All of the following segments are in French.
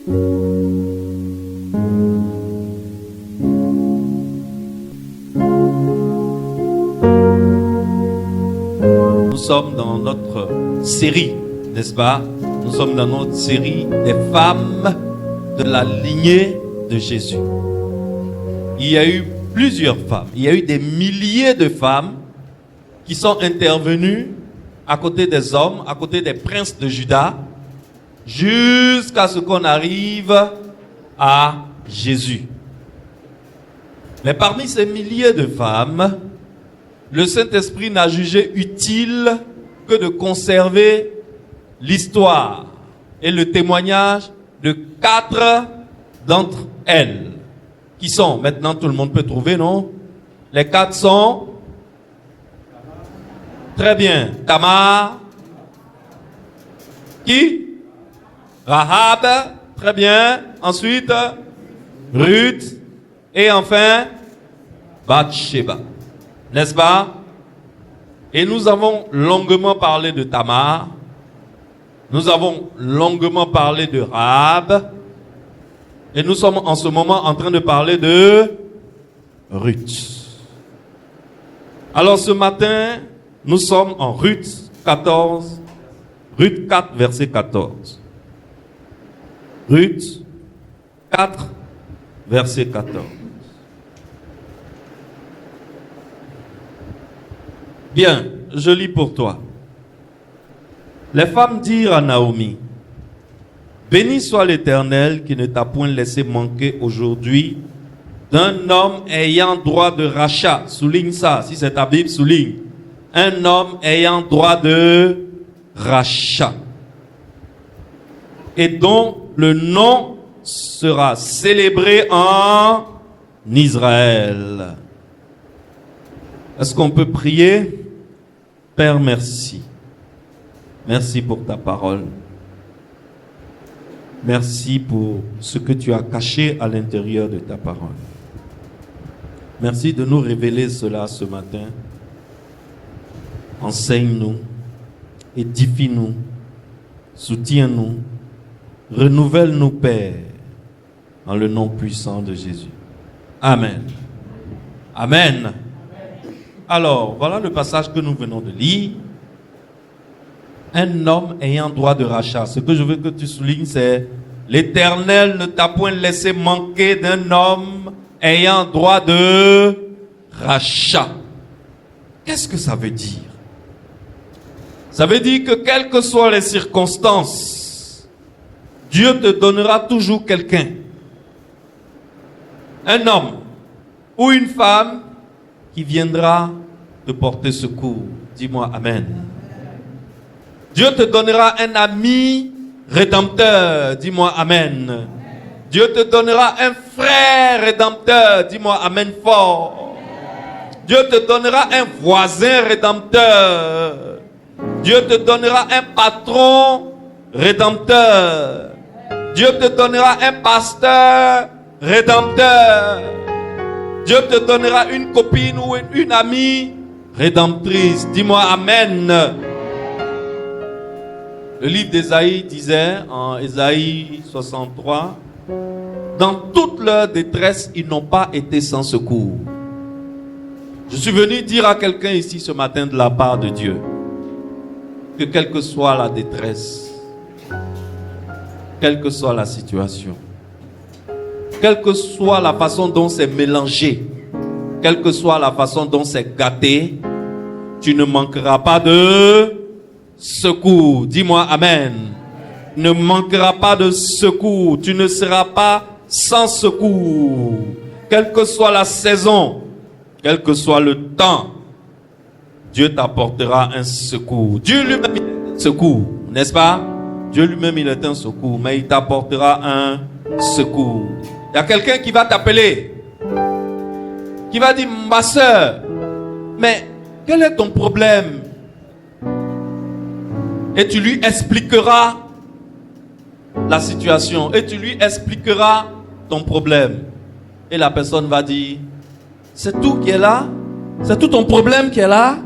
Nous sommes dans notre série, n'est-ce pas? Nous sommes dans notre série des femmes de la lignée de Jésus. Il y a eu plusieurs femmes, il y a eu des milliers de femmes qui sont intervenues à côté des hommes, à côté des princes de Juda, jusqu'à ce qu'on arrive à Jésus. Mais parmi ces milliers de femmes, le Saint-Esprit n'a jugé utile que de conserver l'histoire et le témoignage de 4 d'entre elles, qui sont, maintenant tout le monde peut trouver, non? Les 4 sont, très bien, Tamar, qui? Rahab, très bien, ensuite, Ruth, et enfin, Bathsheba, n'est-ce pas? Et nous avons longuement parlé de Tamar, nous avons longuement parlé de Rahab, et nous sommes en ce moment en train de parler de Ruth. Alors ce matin, nous sommes en Ruth 14, Ruth 4, verset 14. Ruth 4, verset 14. Bien, je lis pour toi. Les femmes dirent à Naomi: béni soit l'Éternel qui ne t'a point laissé manquer aujourd'hui d'un homme ayant droit de rachat. Souligne ça, si c'est ta Bible, souligne. Un homme ayant droit de rachat. Et dont le nom sera célébré en Israël. Est-ce qu'on peut prier? Père, merci. Merci pour ta parole. Merci pour ce que tu as caché à l'intérieur de ta parole. Merci de nous révéler cela ce matin. Enseigne-nous, édifie-nous, soutiens-nous, renouvelle-nous, Père, en le nom puissant de Jésus. Amen. Amen. Alors, voilà le passage que nous venons de lire. Un homme ayant droit de rachat. Ce que je veux que tu soulignes, c'est l'Éternel ne t'a point laissé manquer d'un homme ayant droit de rachat. Qu'est-ce que ça veut dire? Ça veut dire que quelles que soient les circonstances, Dieu te donnera toujours quelqu'un. Un homme ou une femme qui viendra te porter secours. Dis-moi Amen. Dieu te donnera un ami rédempteur. Dis-moi Amen. Dieu te donnera un frère rédempteur. Dis-moi Amen fort. Dieu te donnera un voisin rédempteur. Dieu te donnera un patron rédempteur. Dieu te donnera un pasteur rédempteur. Dieu te donnera une copine ou une amie rédemptrice. Dis-moi Amen. Le livre d'Ésaïe disait, en Ésaïe 63, dans toute leur détresse, ils n'ont pas été sans secours. Je suis venu dire à quelqu'un ici ce matin de la part de Dieu, que quelle que soit la détresse, quelle que soit la situation, quelle que soit la façon dont c'est mélangé, quelle que soit la façon dont c'est gâté, tu ne manqueras pas de secours. Dis-moi Amen. Ne manquera pas de secours. Tu ne seras pas sans secours. Quelle que soit la saison, quel que soit le temps, Dieu t'apportera un secours. Dieu lui-même est un secours, n'est-ce pas? Dieu lui-même il est un secours, mais il t'apportera un secours. Il y a quelqu'un qui va t'appeler, qui va dire: ma soeur, mais quel est ton problème? Et tu lui expliqueras la situation. Et tu lui expliqueras ton problème. Et la personne va dire: c'est tout qui est là? C'est tout ton problème qui est là?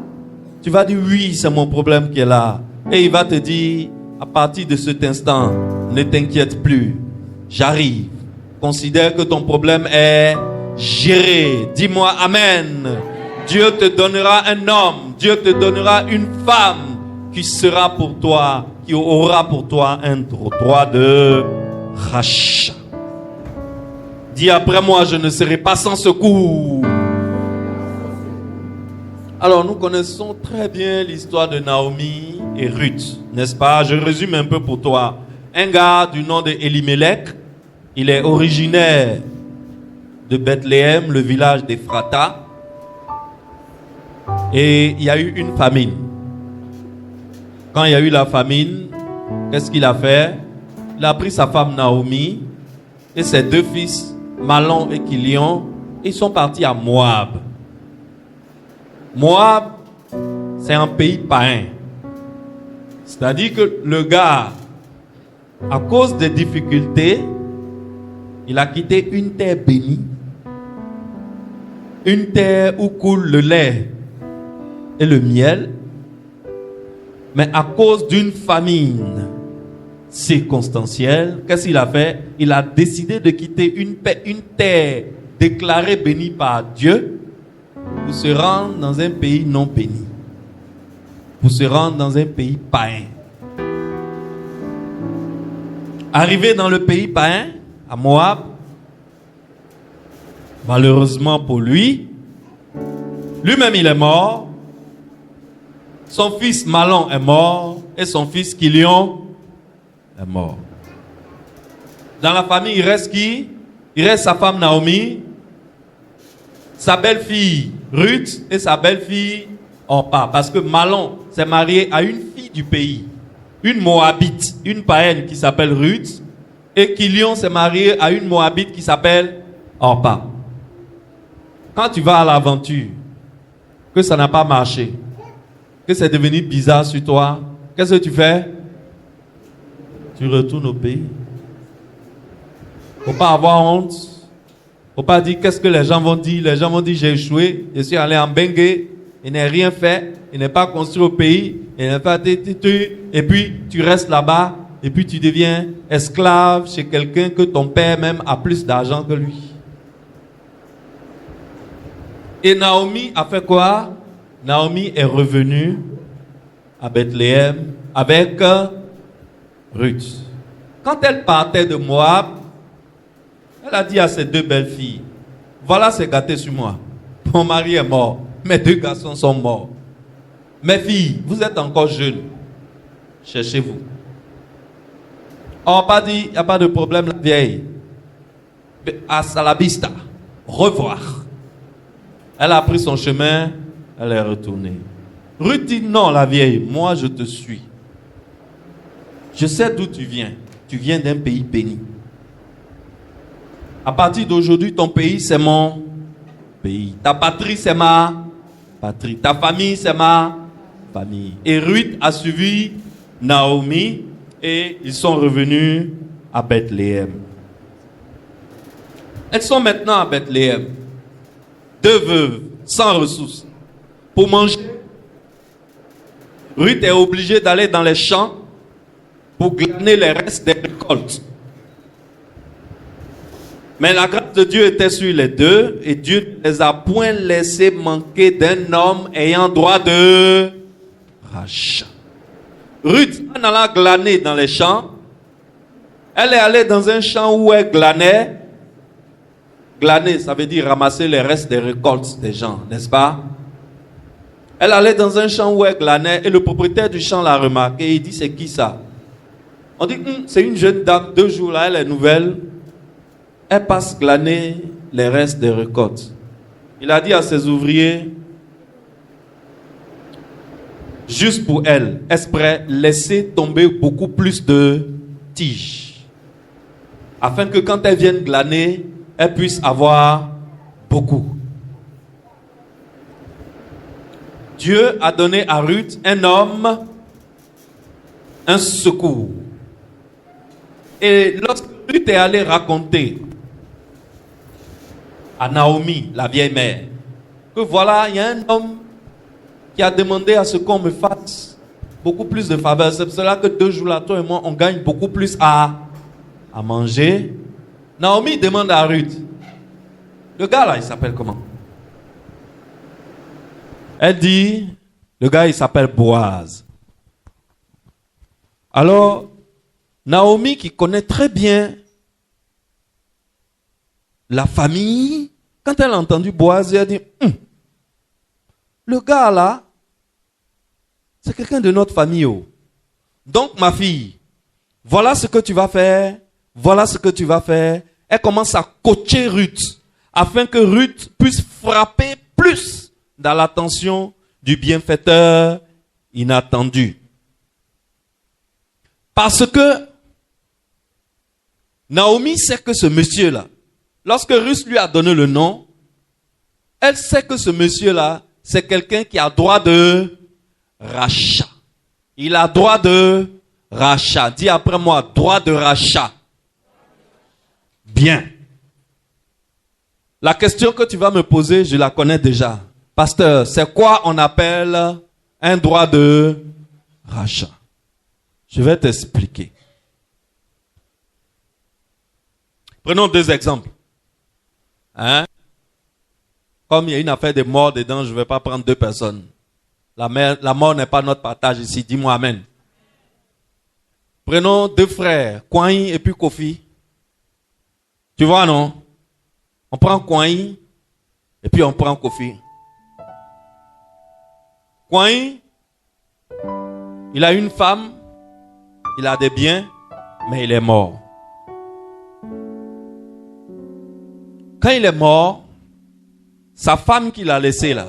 Tu vas dire: oui, c'est mon problème qui est là. Et il va te dire: à partir de cet instant, ne t'inquiète plus. j'arrive. Considère que ton problème est géré. Dis-moi amen. Dieu te donnera un homme, Dieu te donnera une femme qui sera pour toi, qui aura pour toi un droit de rachat. Dis après moi, je ne serai pas sans secours. Alors nous connaissons très bien l'histoire de Naomi et Ruth, n'est-ce pas? Je résume un peu pour toi. Un gars du nom de Elimelech, il est originaire de Bethléem, le village d'Ephrata. Et il y a eu une famine. Quand il y a eu la famine, qu'est-ce qu'il a fait? Il a pris sa femme Naomi et ses deux fils, Mahlon et Kilion, ils sont partis à Moab. Moab, c'est un pays païen. C'est-à-dire que le gars, à cause des difficultés, il a quitté une terre bénie, une terre où coule le lait et le miel, mais à cause d'une famine circonstancielle, qu'est-ce qu'il a fait? Il a décidé de quitter une terre déclarée bénie par Dieu pour se rendre dans un pays non béni, pour se rendre dans un pays païen. Arrivé dans le pays païen, à Moab, malheureusement pour lui, lui-même il est mort, son fils Mahlon est mort et son fils Kilion est mort. Dans la famille, il reste qui? Il reste sa femme Naomi, sa belle-fille Ruth et sa belle-fille Orpa. Parce que Mahlon s'est marié à une fille du pays, une Moabite, une païenne qui s'appelle Ruth, et Kilion s'est marié à une Moabite qui s'appelle Orpa. Quand tu vas à l'aventure, que ça n'a pas marché, que c'est devenu bizarre sur toi, qu'est-ce que tu fais? Tu retournes au pays. Faut pas avoir honte. Faut pas dire qu'est-ce que les gens vont dire. Les gens vont dire j'ai échoué, je suis allé en Bengue, il n'a rien fait, il n'est pas construit au pays, il n'est pas... Et puis tu restes là-bas, et puis tu deviens esclave chez quelqu'un que ton père même a plus d'argent que lui. Et Naomi a fait quoi? Naomi est revenue à Bethléem avec Ruth. Quand elle partait de Moab, elle a dit à ses deux belles-filles, voilà, c'est gâté sur moi. Mon mari est mort, mes deux garçons sont morts. Mes filles, vous êtes encore jeunes, cherchez-vous. On n'a pas dit, il n'y a pas de problème, la vieille. Hasta la vista, revoir. Elle a pris son chemin, elle est retournée. Ruth dit non, la vieille, moi je te suis. Je sais d'où tu viens d'un pays béni. À partir d'aujourd'hui, ton pays c'est mon pays. Ta patrie c'est ma patrie. Ta famille c'est ma famille. Et Ruth a suivi Naomi et ils sont revenus à Bethléem. Elles sont maintenant à Bethléem. Deux veuves, sans ressources. Pour manger, Ruth est obligée d'aller dans les champs pour glaner les restes des récoltes. Mais la grâce de Dieu était sur les deux et Dieu ne les a point laissés manquer d'un homme ayant droit de rachat. Ruth, en allant glaner dans les champs, elle est allée dans un champ où elle glanait. Glaner, ça veut dire ramasser les restes des récoltes des gens, n'est-ce pas? Elle allait dans un champ où elle glanait et le propriétaire du champ l'a remarqué et il dit c'est qui ça? On dit c'est une jeune dame, 2 jours là, elle est nouvelle. Elle passe glaner les restes des récoltes. Il a dit à ses ouvriers, juste pour elle, est-ce prêt, laissez tomber beaucoup plus de tiges, afin que quand elle vienne glaner, elle puisse avoir beaucoup. Dieu a donné à Ruth un homme, un secours. Et lorsque Ruth est allée raconter à Naomi, la vieille mère, que voilà, il y a un homme qui a demandé à ce qu'on me fasse beaucoup plus de faveurs. C'est pour cela que 2 jours là, toi et moi, on gagne beaucoup plus à manger. Naomi demande à Ruth, le gars là, il s'appelle comment? Elle dit, le gars, il s'appelle Boaz. Alors, Naomi, qui connaît très bien la famille, quand elle a entendu Boaz, elle a dit, le gars là, c'est quelqu'un de notre famille. Oh. Donc, ma fille, voilà ce que tu vas faire, voilà ce que tu vas faire. Elle commence à coacher Ruth, afin que Ruth puisse frapper plus dans l'attention du bienfaiteur inattendu. Parce que Naomi sait que ce monsieur-là, lorsque Ruth lui a donné le nom, elle sait que ce monsieur-là, c'est quelqu'un qui a droit de rachat. Il a droit de rachat. Dis après moi, droit de rachat. Bien. La question que tu vas me poser, je la connais déjà. Pasteur, c'est quoi on appelle un droit de rachat? Je vais t'expliquer. Prenons 2 exemples. Comme il y a une affaire de mort dedans, je ne vais pas prendre 2 personnes. La mort n'est pas notre partage ici. Dis-moi amen. Prenons 2 frères, Kouaï et puis Kofi. Tu vois, non? On prend Kouaï et puis on prend Kofi. Kouaï, il a une femme, il a des biens, mais il est mort. Quand il est mort, sa femme qu'il a laissée là,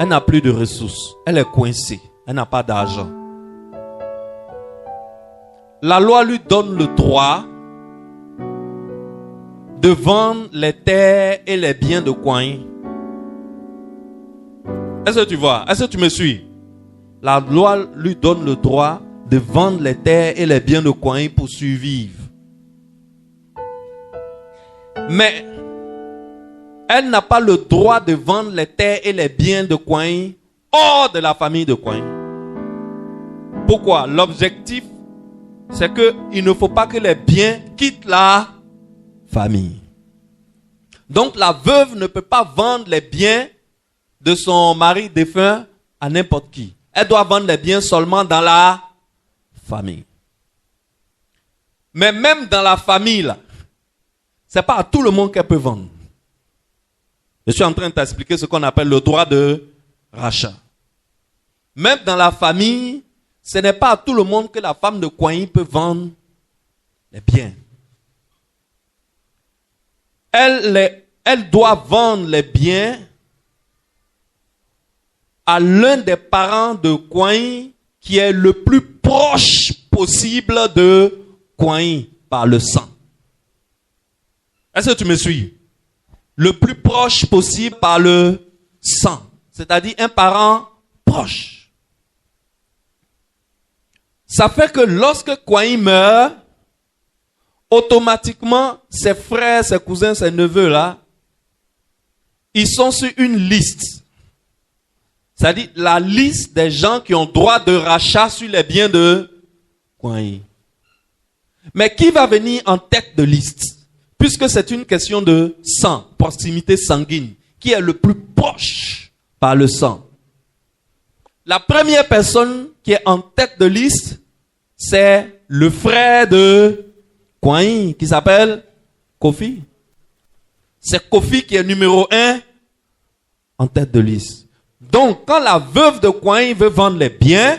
elle n'a plus de ressources. Elle est coincée. Elle n'a pas d'argent. La loi lui donne le droit de vendre les terres et les biens de Kouaï. Est-ce que tu vois? Est-ce que tu me suis? La loi lui donne le droit de vendre les terres et les biens de Kouaï pour survivre. Mais elle n'a pas le droit de vendre les terres et les biens de Kouaï hors de la famille de Kouaï. Pourquoi? L'objectif, c'est qu'il ne faut pas que les biens quittent la famille. Donc la veuve ne peut pas vendre les biens de son mari défunt à n'importe qui. Elle doit vendre les biens seulement dans la famille. Mais même dans la famille, là, c'est pas à tout le monde qu'elle peut vendre. Je suis en train de t'expliquer ce qu'on appelle le droit de rachat. Même dans la famille, ce n'est pas à tout le monde que la femme de Kouaï peut vendre les biens. Elle doit vendre les biens à l'un des parents de Kouaï qui est le plus proche possible de Kouaï par le sang. Est-ce que tu me suis? Le plus proche possible par le sang. C'est-à-dire un parent proche. Ça fait que lorsque Kouaï meurt, automatiquement, ses frères, ses cousins, ses neveux là, ils sont sur une liste. C'est-à-dire la liste des gens qui ont droit de rachat sur les biens de Kouaï. Mais qui va venir en tête de liste? Puisque c'est une question de sang, proximité sanguine, qui est le plus proche par le sang. La première personne qui est en tête de liste, c'est le frère de Kouaï, qui s'appelle Kofi. C'est Kofi qui est numéro 1 en tête de liste. Donc, quand la veuve de Kouaï veut vendre les biens,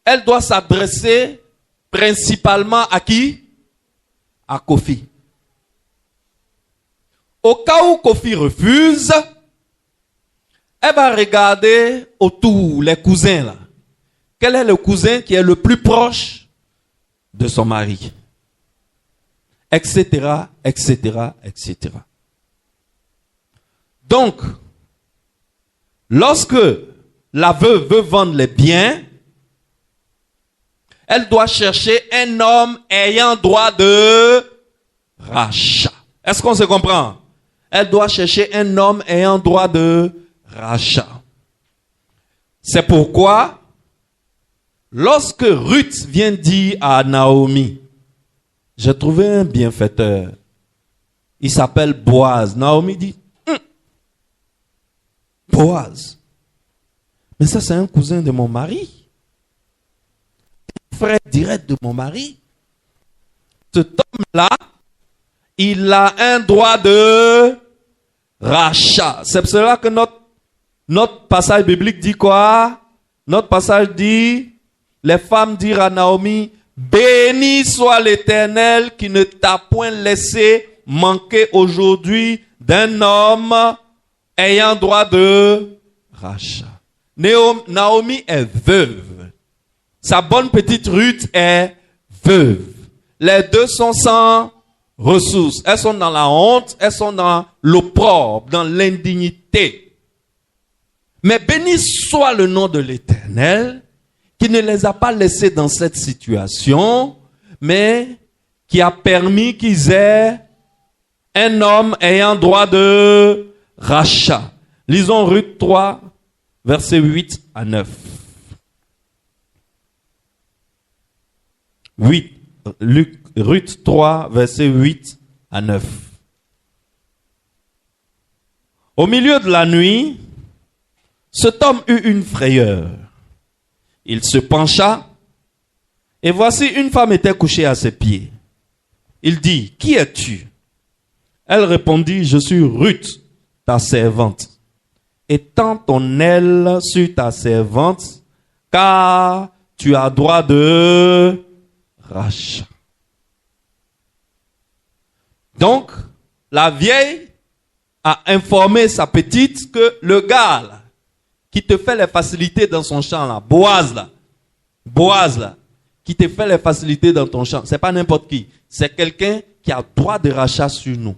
elle doit s'adresser principalement à qui? À Kofi. Au cas où Kofi refuse, elle va regarder autour les cousins là. Quel est le cousin qui est le plus proche de son mari? Etc., etc., etc. Donc, lorsque la veuve veut vendre les biens, elle doit chercher un homme ayant droit de rachat. Est-ce qu'on se comprend? Elle doit chercher un homme ayant droit de rachat. C'est pourquoi, lorsque Ruth vient dire à Naomi j'ai trouvé un bienfaiteur. Il s'appelle Boaz. Naomi dit, Boaz. Mais ça, c'est un cousin de mon mari. Frère direct de mon mari. Cet homme-là, il a un droit de rachat. C'est pour cela que notre passage biblique dit quoi? Notre passage dit, les femmes dirent à Naomi, béni soit l'Éternel qui ne t'a point laissé manquer aujourd'hui d'un homme ayant droit de rachat. Naomi est veuve. Sa bonne petite Ruth est veuve. Les deux sont sans ressources. Elles sont dans la honte, elles sont dans l'opprobre, dans l'indignité. Mais béni soit le nom de l'Éternel qui ne les a pas laissés dans cette situation, mais qui a permis qu'ils aient un homme ayant droit de rachat. Lisons Ruth 3, versets 8 à 9. 8, Ruth 3, versets 8 à 9. Au milieu de la nuit, cet homme eut une frayeur. Il se pencha, et voici une femme était couchée à ses pieds. Il dit, qui es-tu? Elle répondit, je suis Ruth, ta servante. Étends ton aile sur ta servante, car tu as droit de rachat. Donc, la vieille a informé sa petite que le gars là, qui te fait les facilités dans son champ là, Boaz là, qui te fait les facilités dans ton champ, c'est pas n'importe qui, c'est quelqu'un qui a droit de rachat sur nous.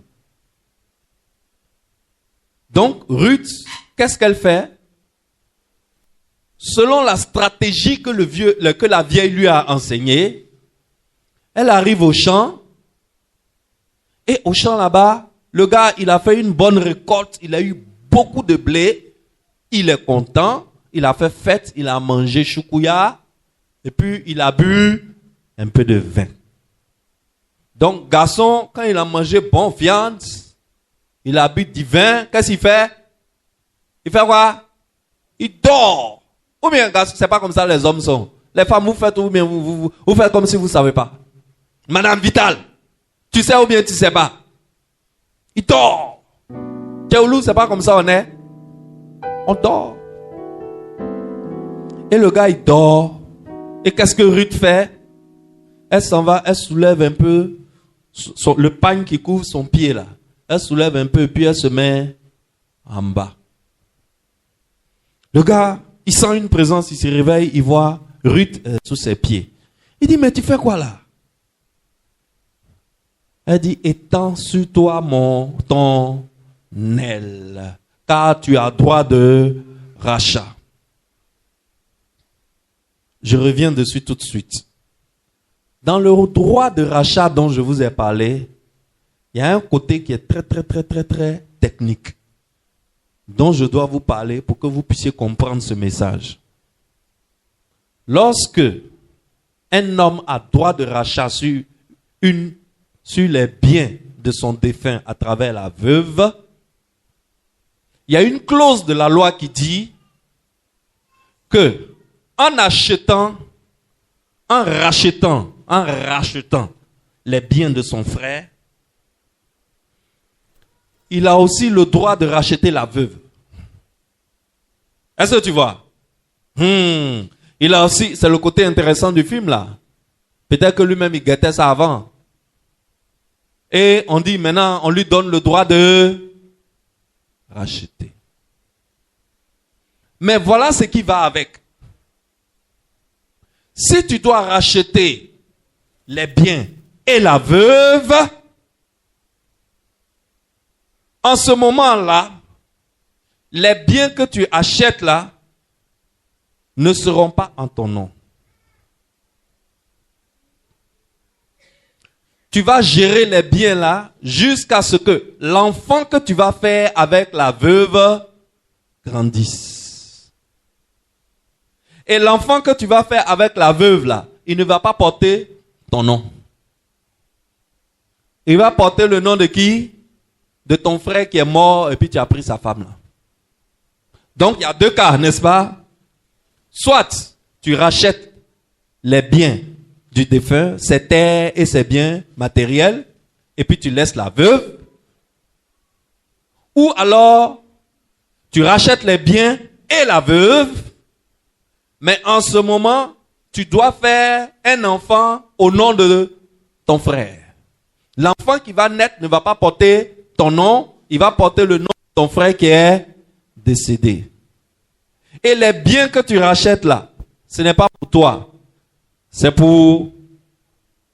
Donc, Ruth, qu'est-ce qu'elle fait? Selon la stratégie que la vieille lui a enseignée, elle arrive au champ, et au champ là-bas, le gars, il a fait une bonne récolte, il a eu beaucoup de blé, il est content, il a fait fête, il a mangé choukouya, et puis il a bu un peu de vin. Donc, garçon, quand il a mangé bonne viande, il a bu du vin, qu'est-ce qu'il fait? Il fait quoi? Il dort. Ou bien, garçon, c'est pas comme ça les hommes sont. Les femmes, vous faites ou bien vous faites comme si vous ne savez pas. Madame Vital, tu sais ou bien tu sais pas? Il dort. Tchéoulou, c'est pas comme ça on est. On dort. Et le gars, il dort. Et qu'est-ce que Ruth fait? Elle s'en va, elle soulève un peu le pagne qui couvre son pied là. Elle soulève un peu, puis elle se met en bas. Le gars, il sent une présence, il se réveille, il voit Ruth sous ses pieds. Il dit, mais tu fais quoi là? Elle dit, étends sur toi ton aile, car tu as droit de rachat. Je reviens dessus tout de suite. Dans le droit de rachat dont je vous ai parlé, il y a un côté qui est très technique, dont je dois vous parler pour que vous puissiez comprendre ce message. Lorsque un homme a droit de rachat sur les biens de son défunt à travers la veuve, il y a une clause de la loi qui dit que en rachetant les biens de son frère, il a aussi le droit de racheter la veuve. Est-ce que tu vois? Il a aussi, c'est le côté intéressant du film là. Peut-être que lui-même il guettait ça avant. Et on dit maintenant, on lui donne le droit de racheter. Mais voilà ce qui va avec. Si tu dois racheter les biens et la veuve, en ce moment-là, les biens que tu achètes là ne seront pas en ton nom. Tu vas gérer les biens là jusqu'à ce que l'enfant que tu vas faire avec la veuve grandisse. Et l'enfant que tu vas faire avec la veuve là, il ne va pas porter ton nom. Il va porter le nom de qui? De ton frère qui est mort et puis tu as pris sa femme là. Donc il y a deux cas, n'est-ce pas? Soit tu rachètes les biens du défunt, ses terres et ses biens matériels, et puis tu laisses la veuve. Ou alors, tu rachètes les biens et la veuve, mais en ce moment, tu dois faire un enfant au nom de ton frère. L'enfant qui va naître ne va pas porter ton nom, il va porter le nom de ton frère qui est décédé. Et les biens que tu rachètes là, ce n'est pas pour toi, c'est pour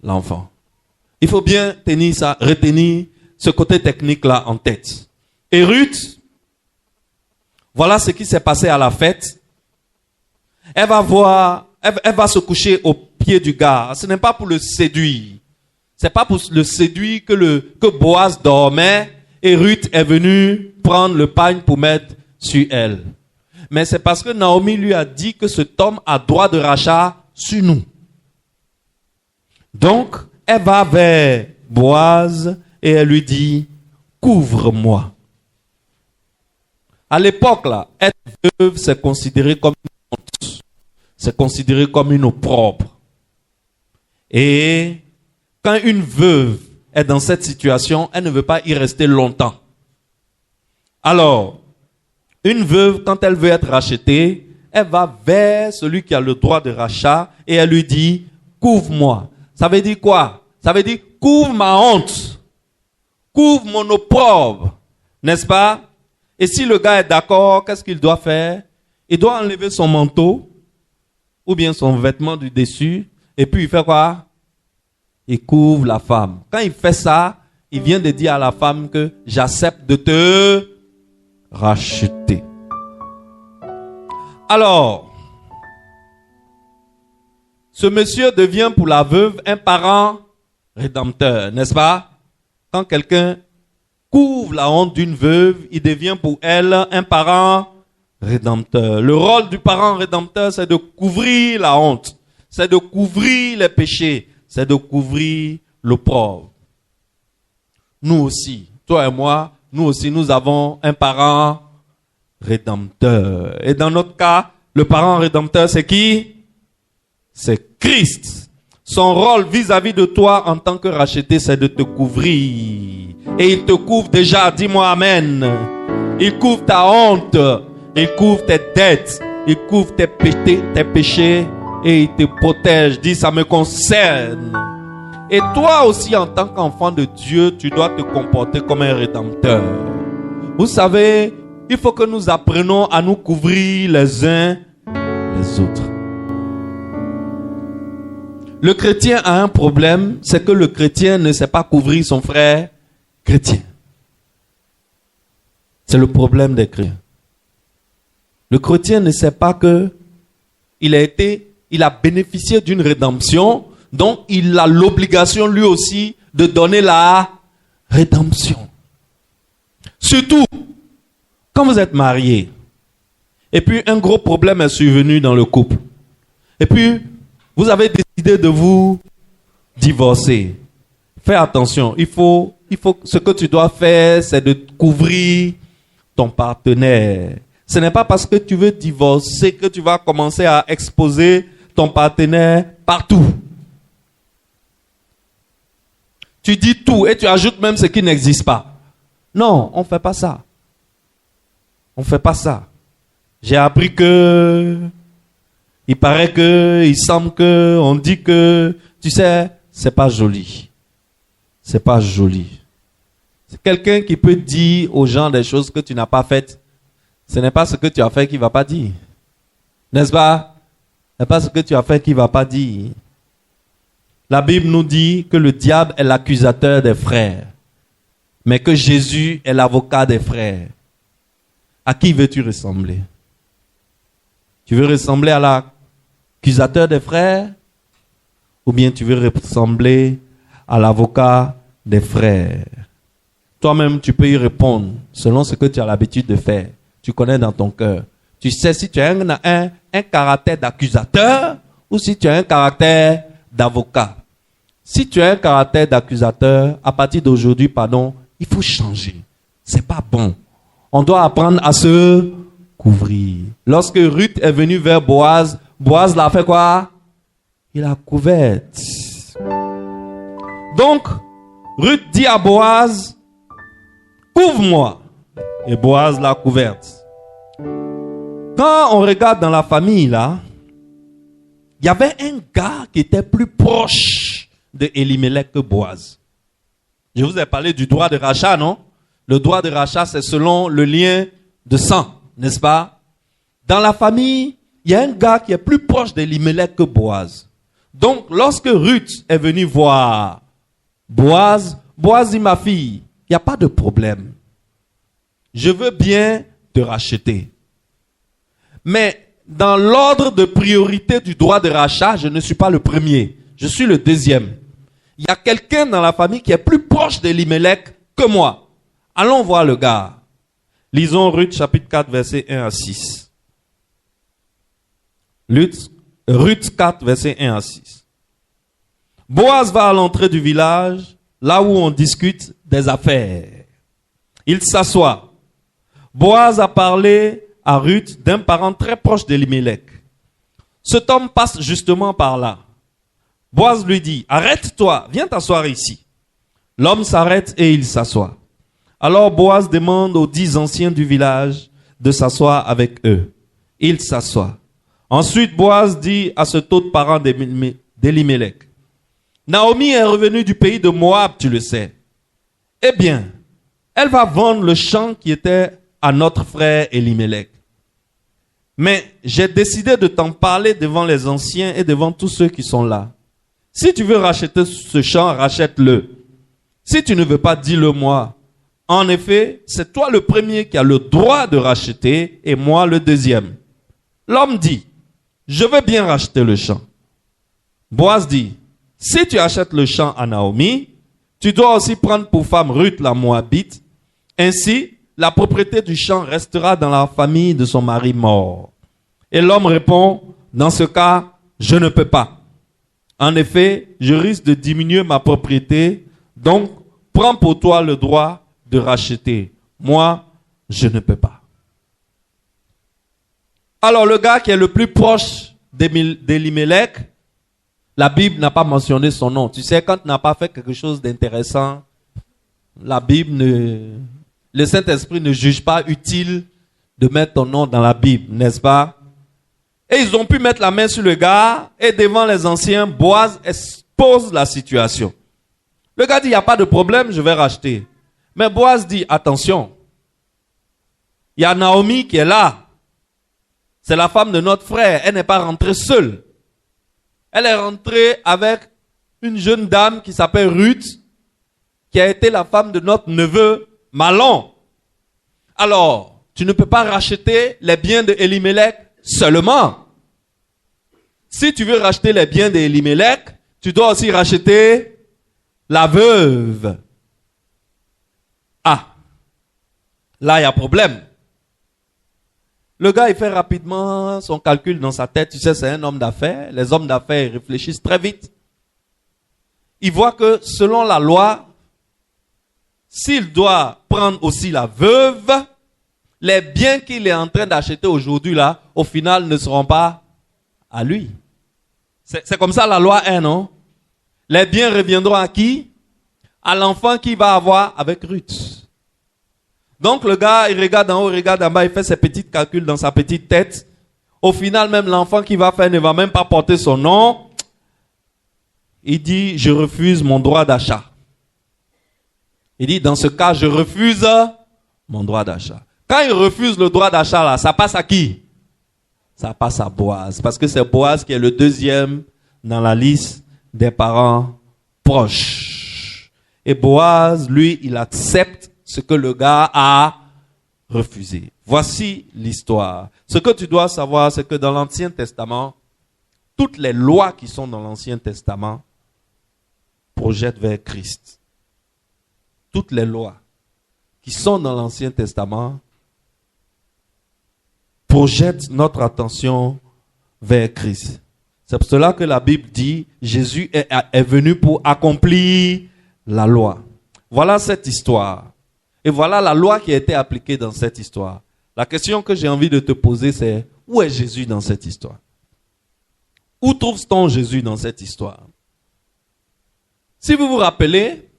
l'enfant. Il faut bien retenir ce côté technique là en tête. Et Ruth, voilà ce qui s'est passé à la fête. Elle va se coucher au pied du gars. Ce n'est pas pour le séduire. C'est pas pour le séduire que Boaz dormait et Ruth est venue prendre le pagne pour mettre sur elle. Mais c'est parce que Naomi lui a dit que cet homme a droit de rachat sur nous. Donc, elle va vers Boaz et elle lui dit, couvre-moi. À l'époque, là, être veuve, c'est considéré comme une honte. C'est considéré comme une opprobre. Et quand une veuve est dans cette situation, elle ne veut pas y rester longtemps. Alors, une veuve, quand elle veut être rachetée, elle va vers celui qui a le droit de rachat et elle lui dit, couvre-moi. Ça veut dire quoi? Ça veut dire, couvre ma honte. Couvre mon opprobre. N'est-ce pas? Et si le gars est d'accord, qu'est-ce qu'il doit faire? Il doit enlever son manteau ou bien son vêtement du dessus et puis il fait quoi? Il couvre la femme. Quand il fait ça, il vient de dire à la femme que j'accepte de te racheter. Alors, ce monsieur devient pour la veuve un parent rédempteur, n'est-ce pas? Quand quelqu'un couvre la honte d'une veuve, il devient pour elle un parent rédempteur. Le rôle du parent rédempteur, c'est de couvrir la honte, c'est de couvrir les péchés, c'est de couvrir l'opprobre. Nous aussi, toi et moi, nous aussi, nous avons un parent rédempteur. Et dans notre cas, le parent rédempteur, c'est qui? C'est Christ. Son rôle vis-à-vis de toi en tant que racheté, c'est de te couvrir. Et il te couvre déjà, dis-moi amen. Il couvre ta honte, il couvre tes dettes, il couvre tes péchés et il te protège. Dis, ça me concerne. Et toi aussi, en tant qu'enfant de Dieu, tu dois te comporter comme un rédempteur. Vous savez, il faut que nous apprenions à nous couvrir les uns les autres. Le chrétien a un problème, c'est que le chrétien ne sait pas couvrir son frère chrétien. C'est le problème des chrétiens. Le chrétien ne sait pas que il a bénéficié d'une rédemption, donc il a l'obligation lui aussi de donner la rédemption. Surtout, quand vous êtes marié, et puis un gros problème est survenu dans le couple, et puis vous avez décidé de vous divorcer. Fais attention, ce que tu dois faire, c'est de couvrir ton partenaire. Ce n'est pas parce que tu veux divorcer que tu vas commencer à exposer ton partenaire partout. Tu dis tout et tu ajoutes même ce qui n'existe pas. Non, on ne fait pas ça. On ne fait pas ça. J'ai appris que, il paraît que, il semble que, on dit que, tu sais, c'est pas joli. C'est pas joli. C'est quelqu'un qui peut dire aux gens des choses que tu n'as pas faites. Ce n'est pas ce que tu as fait qu'il ne va pas dire. N'est-ce pas? Ce n'est pas ce que tu as fait qu'il ne va pas dire. La Bible nous dit que le diable est l'accusateur des frères, mais que Jésus est l'avocat des frères. À qui veux-tu ressembler? Tu veux ressembler à l'accusateur des frères? Ou bien tu veux ressembler à l'avocat des frères? Toi-même, tu peux y répondre selon ce que tu as l'habitude de faire. Tu connais dans ton cœur. Tu sais si tu as un caractère d'accusateur ou si tu as un caractère d'avocat. Si tu as un caractère d'accusateur, à partir d'aujourd'hui, pardon, il faut changer. C'est pas bon. On doit apprendre à se couvrir. Lorsque Ruth est venue vers Boaz, Boaz l'a fait quoi? Il l'a couverte. Donc, Ruth dit à Boaz, couvre-moi. Et Boaz l'a couverte. Quand on regarde dans la famille, là, il y avait un gars qui était plus proche de Elimelech que Boaz. Je vous ai parlé du droit de rachat, non? Le droit de rachat, c'est selon le lien de sang, n'est-ce pas? Dans la famille, il y a un gars qui est plus proche d'Elimelech que Boaz. Donc, lorsque Ruth est venue voir Boaz, Boaz dit, ma fille, il n'y a pas de problème. Je veux bien te racheter. Mais dans l'ordre de priorité du droit de rachat, je ne suis pas le premier. Je suis le deuxième. Il y a quelqu'un dans la famille qui est plus proche d'Elimelech que moi. Allons voir le gars. Lisons Ruth chapitre 4, verset 1 à 6. Ruth 4, verset 1 à 6. Boaz va à l'entrée du village, là où on discute des affaires. Il s'assoit. Boaz a parlé à Ruth d'un parent très proche d'Elimelech. Cet homme passe justement par là. Boaz lui dit, arrête-toi, viens t'asseoir ici. L'homme s'arrête et il s'assoit. Alors Boaz demande aux 10 anciens du village de s'asseoir avec eux. Il s'assoit. Ensuite, Boaz dit à cet autre parent d'Elimelech, Naomi est revenue du pays de Moab, tu le sais. Eh bien, elle va vendre le champ qui était à notre frère Elimelech. Mais j'ai décidé de t'en parler devant les anciens et devant tous ceux qui sont là. Si tu veux racheter ce champ, rachète-le. Si tu ne veux pas, dis-le moi. En effet, c'est toi le premier qui a le droit de racheter et moi le deuxième. L'homme dit, je veux bien racheter le champ. Boaz dit, si tu achètes le champ à Naomi, tu dois aussi prendre pour femme Ruth la Moabite. Ainsi, la propriété du champ restera dans la famille de son mari mort. Et l'homme répond, dans ce cas, je ne peux pas. En effet, je risque de diminuer ma propriété, donc prends pour toi le droit de racheter. Moi, je ne peux pas. Alors le gars qui est le plus proche d'Elimelech, la Bible n'a pas mentionné son nom. Tu sais, quand tu n'as pas fait quelque chose d'intéressant, la Bible le Saint-Esprit ne juge pas utile de mettre ton nom dans la Bible, n'est-ce pas? Et ils ont pu mettre la main sur le gars et devant les anciens, Boaz expose la situation. Le gars dit, il n'y a pas de problème, je vais racheter. Mais Boaz dit, attention, il y a Naomi qui est là. C'est la femme de notre frère, elle n'est pas rentrée seule. Elle est rentrée avec une jeune dame qui s'appelle Ruth, qui a été la femme de notre neveu Mahlon. Alors, tu ne peux pas racheter les biens de Elimelech seulement. Si tu veux racheter les biens d'Elimelech, tu dois aussi racheter la veuve. Ah, là il y a problème. Le gars, il fait rapidement son calcul dans sa tête. Tu sais, c'est un homme d'affaires. Les hommes d'affaires réfléchissent très vite. Il voit que selon la loi, s'il doit prendre aussi la veuve, les biens qu'il est en train d'acheter aujourd'hui, là, au final, ne seront pas à lui. C'est comme ça la loi est, non? Les biens reviendront à qui? À l'enfant qu'il va avoir avec Ruth. Donc le gars, il regarde en haut, il regarde en bas, il fait ses petits calculs dans sa petite tête. Au final, même l'enfant qu'il va faire ne va même pas porter son nom. Il dit, je refuse mon droit d'achat. Il dit, dans ce cas, je refuse mon droit d'achat. Quand il refuse le droit d'achat, là, ça passe à qui? Ça passe à Boaz. Parce que c'est Boaz qui est le deuxième dans la liste des parents proches. Et Boaz, lui, il accepte ce que le gars a refusé. Voici l'histoire. Ce que tu dois savoir, c'est que dans l'Ancien Testament, toutes les lois qui sont dans l'Ancien Testament projettent vers Christ. Toutes les lois qui sont dans l'Ancien Testament projettent notre attention vers Christ. C'est pour cela que la Bible dit, Jésus est venu pour accomplir la loi. Voilà cette histoire. Et voilà la loi qui a été appliquée dans cette histoire. La question que j'ai envie de te poser, c'est, où est Jésus dans cette histoire? Où trouve-t-on Jésus dans cette histoire? Si vous vous rappelez,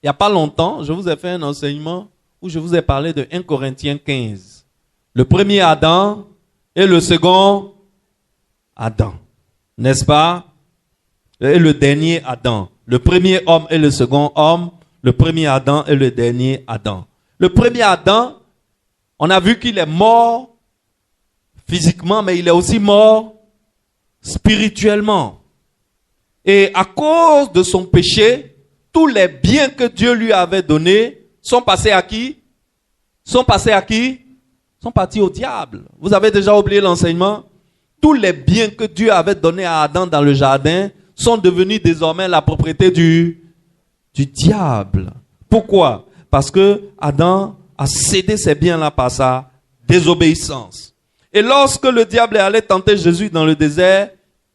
il n'y a pas longtemps, je vous ai fait un enseignement où je vous ai parlé de 1 Corinthiens 15. Le premier Adam et le second Adam. N'est-ce pas? Et le dernier Adam. Le premier homme et le second homme. Le premier Adam et le dernier Adam. Le premier Adam, on a vu qu'il est mort physiquement, mais il est aussi mort spirituellement. Et à cause de son péché, tous les biens que Dieu lui avait donnés sont passés à qui? Sont passés à qui? Sont partis au diable. Vous avez déjà oublié l'enseignement? Tous les biens que Dieu avait donnés à Adam dans le jardin sont devenus désormais la propriété du diable. Pourquoi? Parce que Adam a cédé ces biens-là par sa désobéissance. Et lorsque le diable est allé tenter Jésus dans le désert,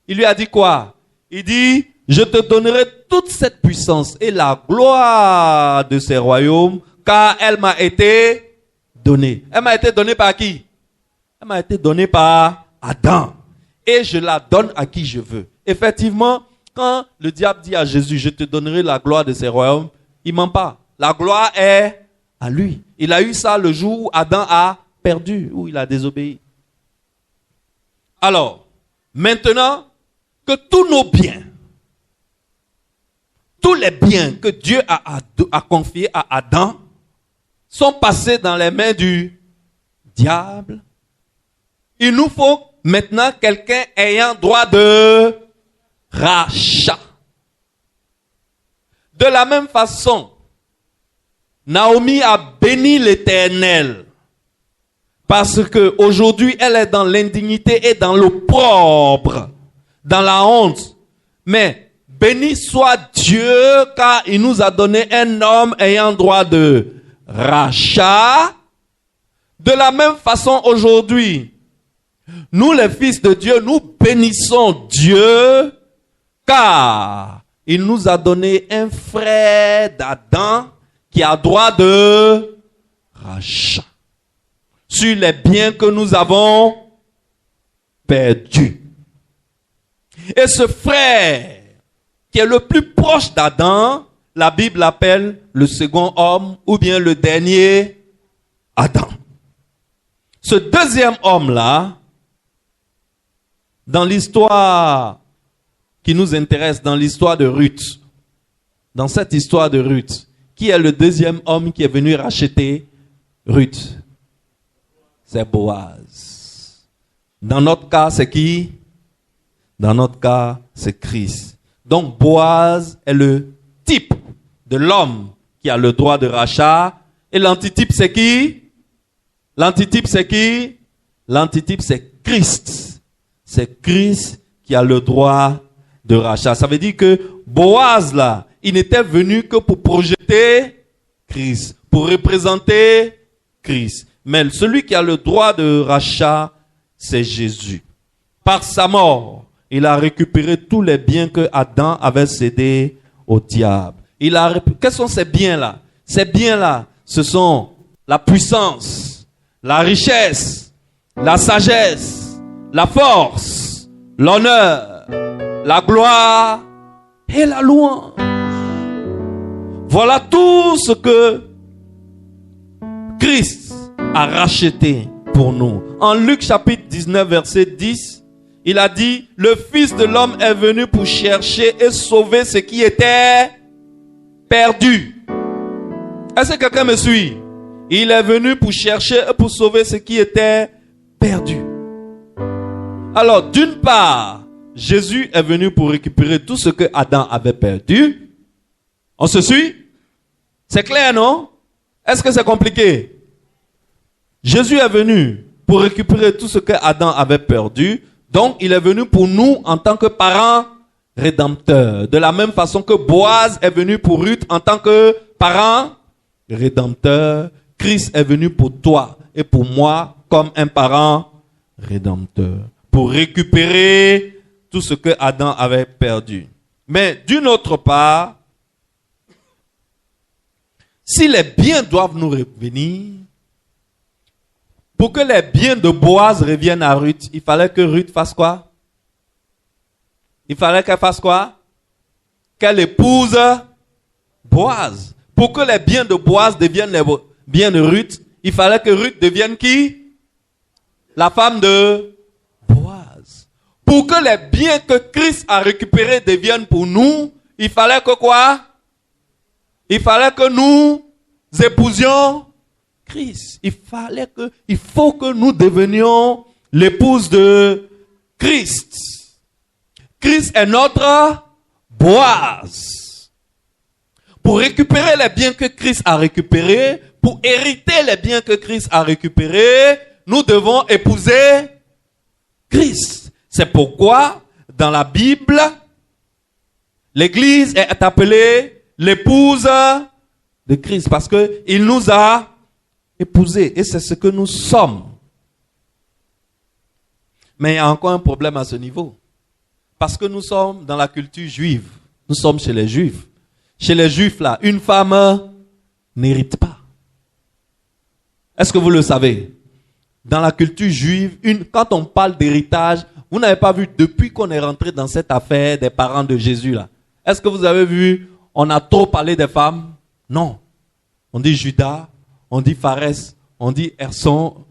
il lui a dit quoi? Il dit, je te donnerai toute cette puissance et la gloire de ces royaumes, car elle m'a été donnée. Elle m'a été donnée par qui? Elle m'a été donnée par Adam. Et je la donne à qui je veux. Effectivement, quand le diable dit à Jésus, je te donnerai la gloire de ces royaumes, il ment pas. La gloire est à lui. Il a eu ça le jour où Adam a perdu, où il a désobéi. Alors, maintenant que tous nos biens, tous les biens que Dieu a confiés à Adam sont passés dans les mains du diable, il nous faut maintenant quelqu'un ayant droit de rachat. De la même façon, Naomi a béni l'Éternel parce que aujourd'hui elle est dans l'indignité et dans l'opprobre, dans la honte. Mais béni soit Dieu car il nous a donné un homme ayant droit de rachat. De la même façon aujourd'hui, nous les fils de Dieu, nous bénissons Dieu car il nous a donné un frère d'Adam qui a droit de rachat sur les biens que nous avons perdus. Et ce frère qui est le plus proche d'Adam, la Bible l'appelle le second homme ou bien le dernier Adam. Ce deuxième homme-là, dans l'histoire qui nous intéresse, dans l'histoire de Ruth, dans cette histoire de Ruth, qui est le deuxième homme qui est venu racheter Ruth? C'est Boaz. Dans notre cas, c'est qui? Dans notre cas, c'est Christ. Donc Boaz est le type de l'homme qui a le droit de rachat. Et l'antitype, c'est qui? L'antitype, c'est qui? L'antitype, c'est Christ. C'est Christ qui a le droit de rachat. Ça veut dire que Boaz, là, il n'était venu que pour projeter Christ, pour représenter Christ. Mais celui qui a le droit de rachat, c'est Jésus. Par sa mort, il a récupéré tous les biens que Adam avait cédés au diable. Quels sont ces biens-là? Ces biens-là, ce sont la puissance, la richesse, la sagesse, la force, l'honneur, la gloire et la louange. Voilà tout ce que Christ a racheté pour nous. En Luc chapitre 19 verset 10, il a dit, le Fils de l'homme est venu pour chercher et sauver ce qui était perdu. Est-ce que quelqu'un me suit? Il est venu pour chercher et pour sauver ce qui était perdu. Alors, d'une part, Jésus est venu pour récupérer tout ce que Adam avait perdu. On se suit? C'est clair, non? Est-ce que c'est compliqué? Jésus est venu pour récupérer tout ce que Adam avait perdu. Donc, il est venu pour nous en tant que parents rédempteurs. De la même façon que Boaz est venu pour Ruth en tant que parent rédempteur, Christ est venu pour toi et pour moi comme un parent rédempteur. Pour récupérer tout ce que Adam avait perdu. Mais d'une autre part, si les biens doivent nous revenir, pour que les biens de Boaz reviennent à Ruth, il fallait que Ruth fasse quoi? Il fallait qu'elle fasse quoi? Qu'elle épouse Boaz. Pour que les biens de Boaz deviennent les biens de Ruth, il fallait que Ruth devienne qui? La femme de Boaz. Pour que les biens que Christ a récupérés deviennent pour nous, il fallait que quoi? Il fallait que nous épousions Christ. Il faut que nous devenions l'épouse de Christ. Christ est notre Boaz. Pour récupérer les biens que Christ a récupérés, pour hériter les biens que Christ a récupérés, nous devons épouser Christ. C'est pourquoi, dans la Bible, l'Église est appelée l'épouse de Christ, parce qu'il nous a épousés, et c'est ce que nous sommes. Mais il y a encore un problème à ce niveau, parce que nous sommes dans la culture juive, nous sommes chez les Juifs. Chez les Juifs, là, une femme n'hérite pas. Est-ce que vous le savez? Dans la culture juive, quand on parle d'héritage, vous n'avez pas vu depuis qu'on est rentré dans cette affaire des parents de Jésus là. Est-ce que vous avez vu, on a trop parlé des femmes? Non. On dit Judas, on dit Pharès, on dit Esron,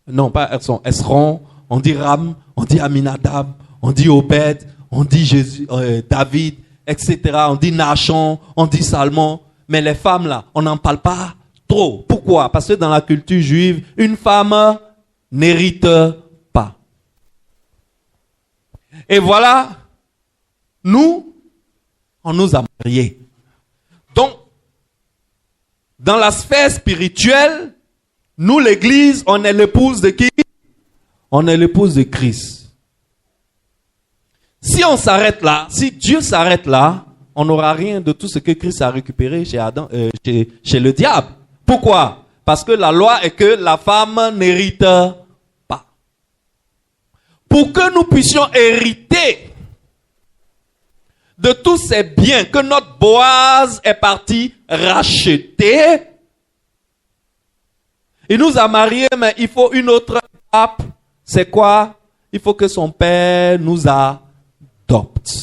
on dit Ram, on dit Aminadab, on dit Obed, on dit David, etc. On dit Nachon, on dit Salmon. Mais les femmes là, on n'en parle pas trop. Pourquoi? Parce que dans la culture juive, une femme n'hérite pas. Et voilà, nous, on nous a mariés. Donc, dans la sphère spirituelle, nous, l'Église, on est l'épouse de qui? On est l'épouse de Christ. Si on s'arrête là, si Dieu s'arrête là, on n'aura rien de tout ce que Christ a récupéré chez le diable. Pourquoi? Parce que la loi est que la femme n'hérite pas. Pour que nous puissions hériter de tous ces biens que notre Boaz est parti racheter, il nous a mariés, mais il faut une autre étape. C'est quoi? Il faut que son père nous adopte.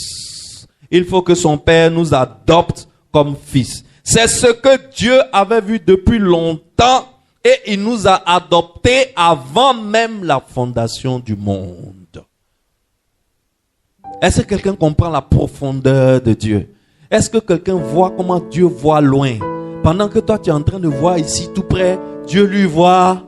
Il faut que son père nous adopte comme fils. C'est ce que Dieu avait vu depuis longtemps et il nous a adoptés avant même la fondation du monde. Est-ce que quelqu'un comprend la profondeur de Dieu? Est-ce que quelqu'un voit comment Dieu voit loin? Pendant que toi tu es en train de voir ici tout près, Dieu lui voit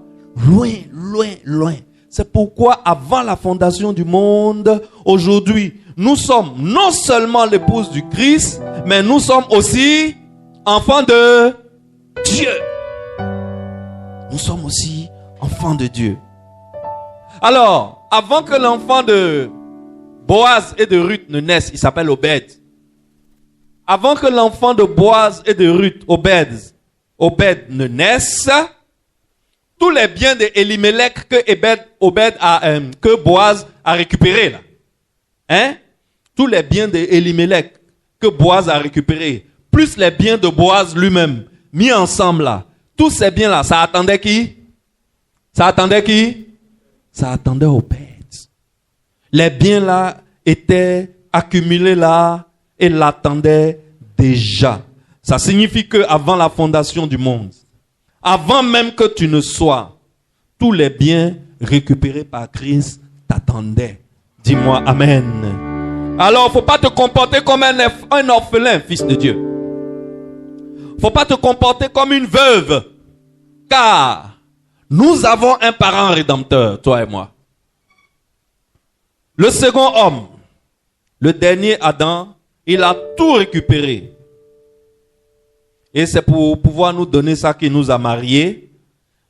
loin, loin, loin. C'est pourquoi avant la fondation du monde, aujourd'hui, nous sommes non seulement l'épouse du Christ, mais nous sommes aussi enfants de Dieu. Nous sommes aussi enfants de Dieu. Alors, avant que l'enfant de Boaz et de Ruth ne naisse, il s'appelle Obed. Avant que l'enfant de Boaz et de Ruth, Obed ne naisse, tous les biens d'Elimelech que Boaz a récupérés là. Tous les biens d'Elimelech que Boaz a récupérés, plus les biens de Boaz lui-même, mis ensemble là. Tous ces biens là, ça attendait qui? Ça attendait qui? Ça attendait Obed. Les biens là étaient accumulés là et l'attendaient déjà. Ça signifie que avant la fondation du monde, avant même que tu ne sois, tous les biens récupérés par Christ t'attendaient. Dis-moi amen. Alors, il ne faut pas te comporter comme un orphelin, fils de Dieu. Il ne faut pas te comporter comme une veuve. Car nous avons un parent rédempteur, toi et moi. Le second homme, le dernier Adam, il a tout récupéré. Et c'est pour pouvoir nous donner ça qu'il nous a mariés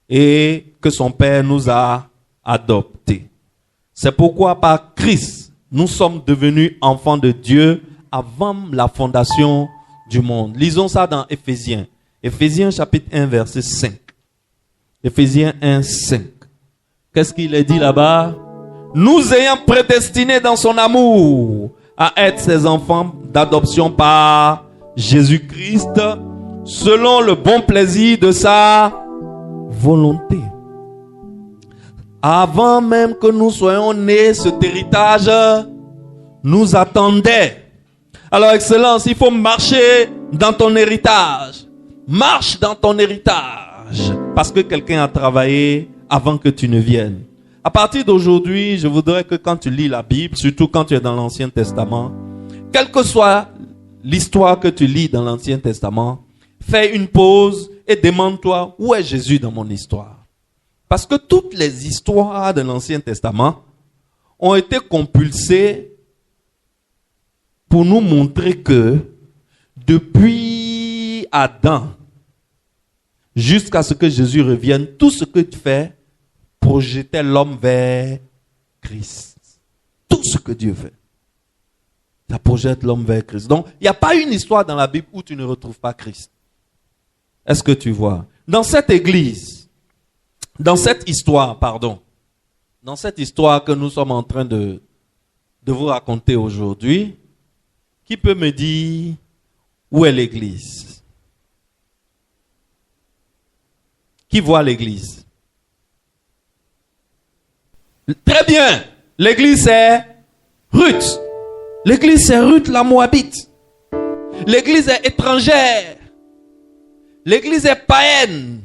et que son Père nous a adoptés. C'est pourquoi par Christ, nous sommes devenus enfants de Dieu avant la fondation du monde. Lisons ça dans Éphésiens. Éphésiens chapitre 1 verset 5. Éphésiens 1, 5. Qu'est-ce qu'il est dit là-bas? nous ayant prédestinés dans son amour à être ses enfants d'adoption par Jésus-Christ, selon le bon plaisir de sa volonté. Avant même que nous soyons nés, cet héritage nous attendait. Alors, Excellence, il faut marcher dans ton héritage. Marche dans ton héritage. Parce que quelqu'un a travaillé avant que tu ne viennes. À partir d'aujourd'hui, je voudrais que quand tu lis la Bible, surtout quand tu es dans l'Ancien Testament, quelle que soit l'histoire que tu lis dans l'Ancien Testament, fais une pause et demande-toi, où est Jésus dans mon histoire? Parce que toutes les histoires de l'Ancien Testament ont été compulsées pour nous montrer que depuis Adam jusqu'à ce que Jésus revienne, tout ce que tu fais projetait l'homme vers Christ. Tout ce que Dieu fait, ça projette l'homme vers Christ. Donc, il n'y a pas une histoire dans la Bible où tu ne retrouves pas Christ. Est-ce que tu vois? Dans cette église, dans cette histoire que nous sommes en train de vous raconter aujourd'hui, qui peut me dire où est l'église? Qui voit l'église? Très bien. L'église c'est Ruth. L'église c'est Ruth la Moabite. L'église est étrangère. L'église est païenne.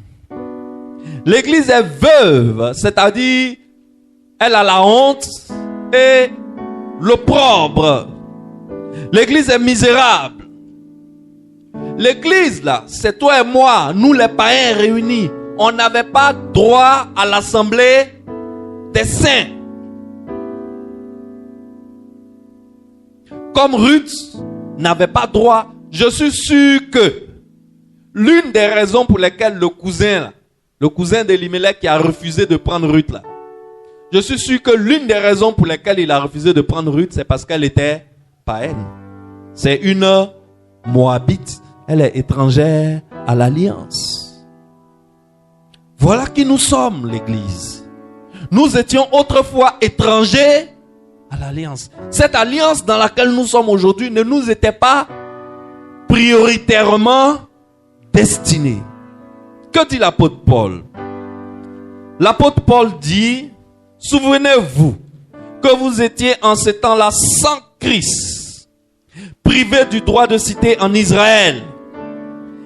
L'église est veuve, c'est-à-dire elle a la honte et l'opprobre. L'église est misérable. L'église là, c'est toi et moi, nous les païens réunis. On n'avait pas droit à l'assemblée des saints. Comme Ruth n'avait pas droit, je suis sûr que l'une des raisons pour lesquelles le cousin d'Elimelech qui a refusé de prendre Ruth là, je suis sûr que l'une des raisons pour lesquelles il a refusé de prendre Ruth, c'est parce qu'elle était païenne. C'est une Moabite. Elle est étrangère à l'alliance. Voilà qui nous sommes, l'église. Nous étions autrefois étrangers à l'alliance. Cette alliance dans laquelle nous sommes aujourd'hui ne nous était pas prioritairement destinée. Que dit l'apôtre Paul? L'apôtre Paul dit, souvenez-vous que vous étiez en ce temps-là sans Christ, privés du droit de cité en Israël,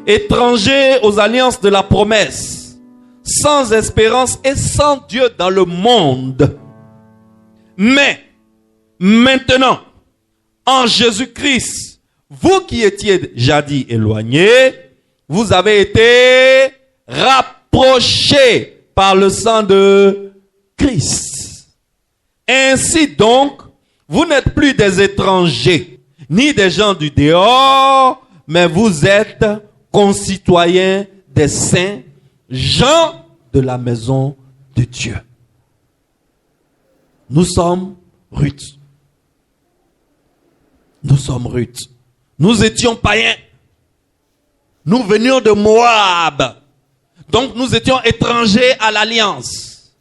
étrangers aux alliances de la promesse, sans espérance et sans Dieu dans le monde. Mais maintenant, en Jésus-Christ, vous qui étiez jadis éloignés, vous avez été rapprochés par le sang de Christ. Ainsi donc, vous n'êtes plus des étrangers, ni des gens du dehors, mais vous êtes concitoyens des saints, gens de la maison de Dieu. Nous sommes Ruth. Nous sommes Ruth. Nous étions païens. Nous venions de Moab. Donc nous étions étrangers à l'alliance.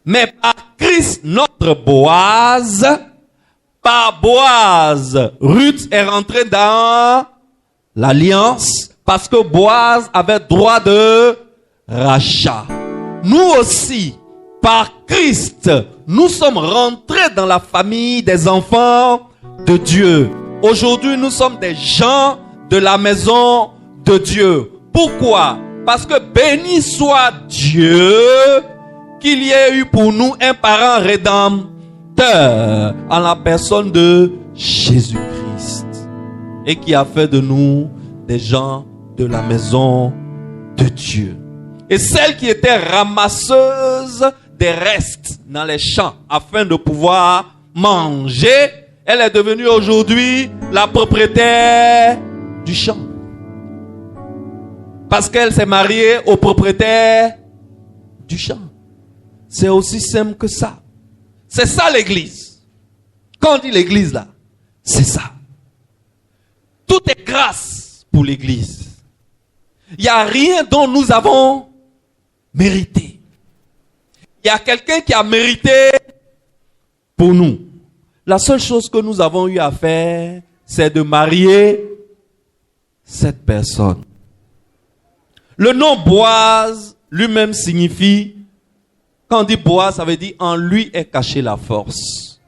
Mais par Christ, notre Boaz, par Boaz, Ruth est rentrée dans l'alliance parce que Boaz avait droit de rachat. Nous aussi, par Christ, nous sommes rentrés dans la famille des enfants de Dieu. Aujourd'hui, nous sommes des gens de la maison de Dieu. Pourquoi? Parce que béni soit Dieu qu'il y ait eu pour nous un parent rédempteur en la personne de Jésus-Christ et qui a fait de nous des gens de la maison de Dieu. Et celle qui était ramasseuse des restes dans les champs afin de pouvoir manger, elle est devenue aujourd'hui la propriétaire du champ. Parce qu'elle s'est mariée au propriétaire du champ. C'est aussi simple que ça. C'est ça l'église. Quand on dit l'église là, c'est ça. Tout est grâce pour l'église. Il n'y a rien dont nous avons mérité. Il y a quelqu'un qui a mérité pour nous. La seule chose que nous avons eu à faire, c'est de marier cette personne. Le nom Boaz lui-même signifie, quand on dit Boaz, ça veut dire en lui est cachée la force.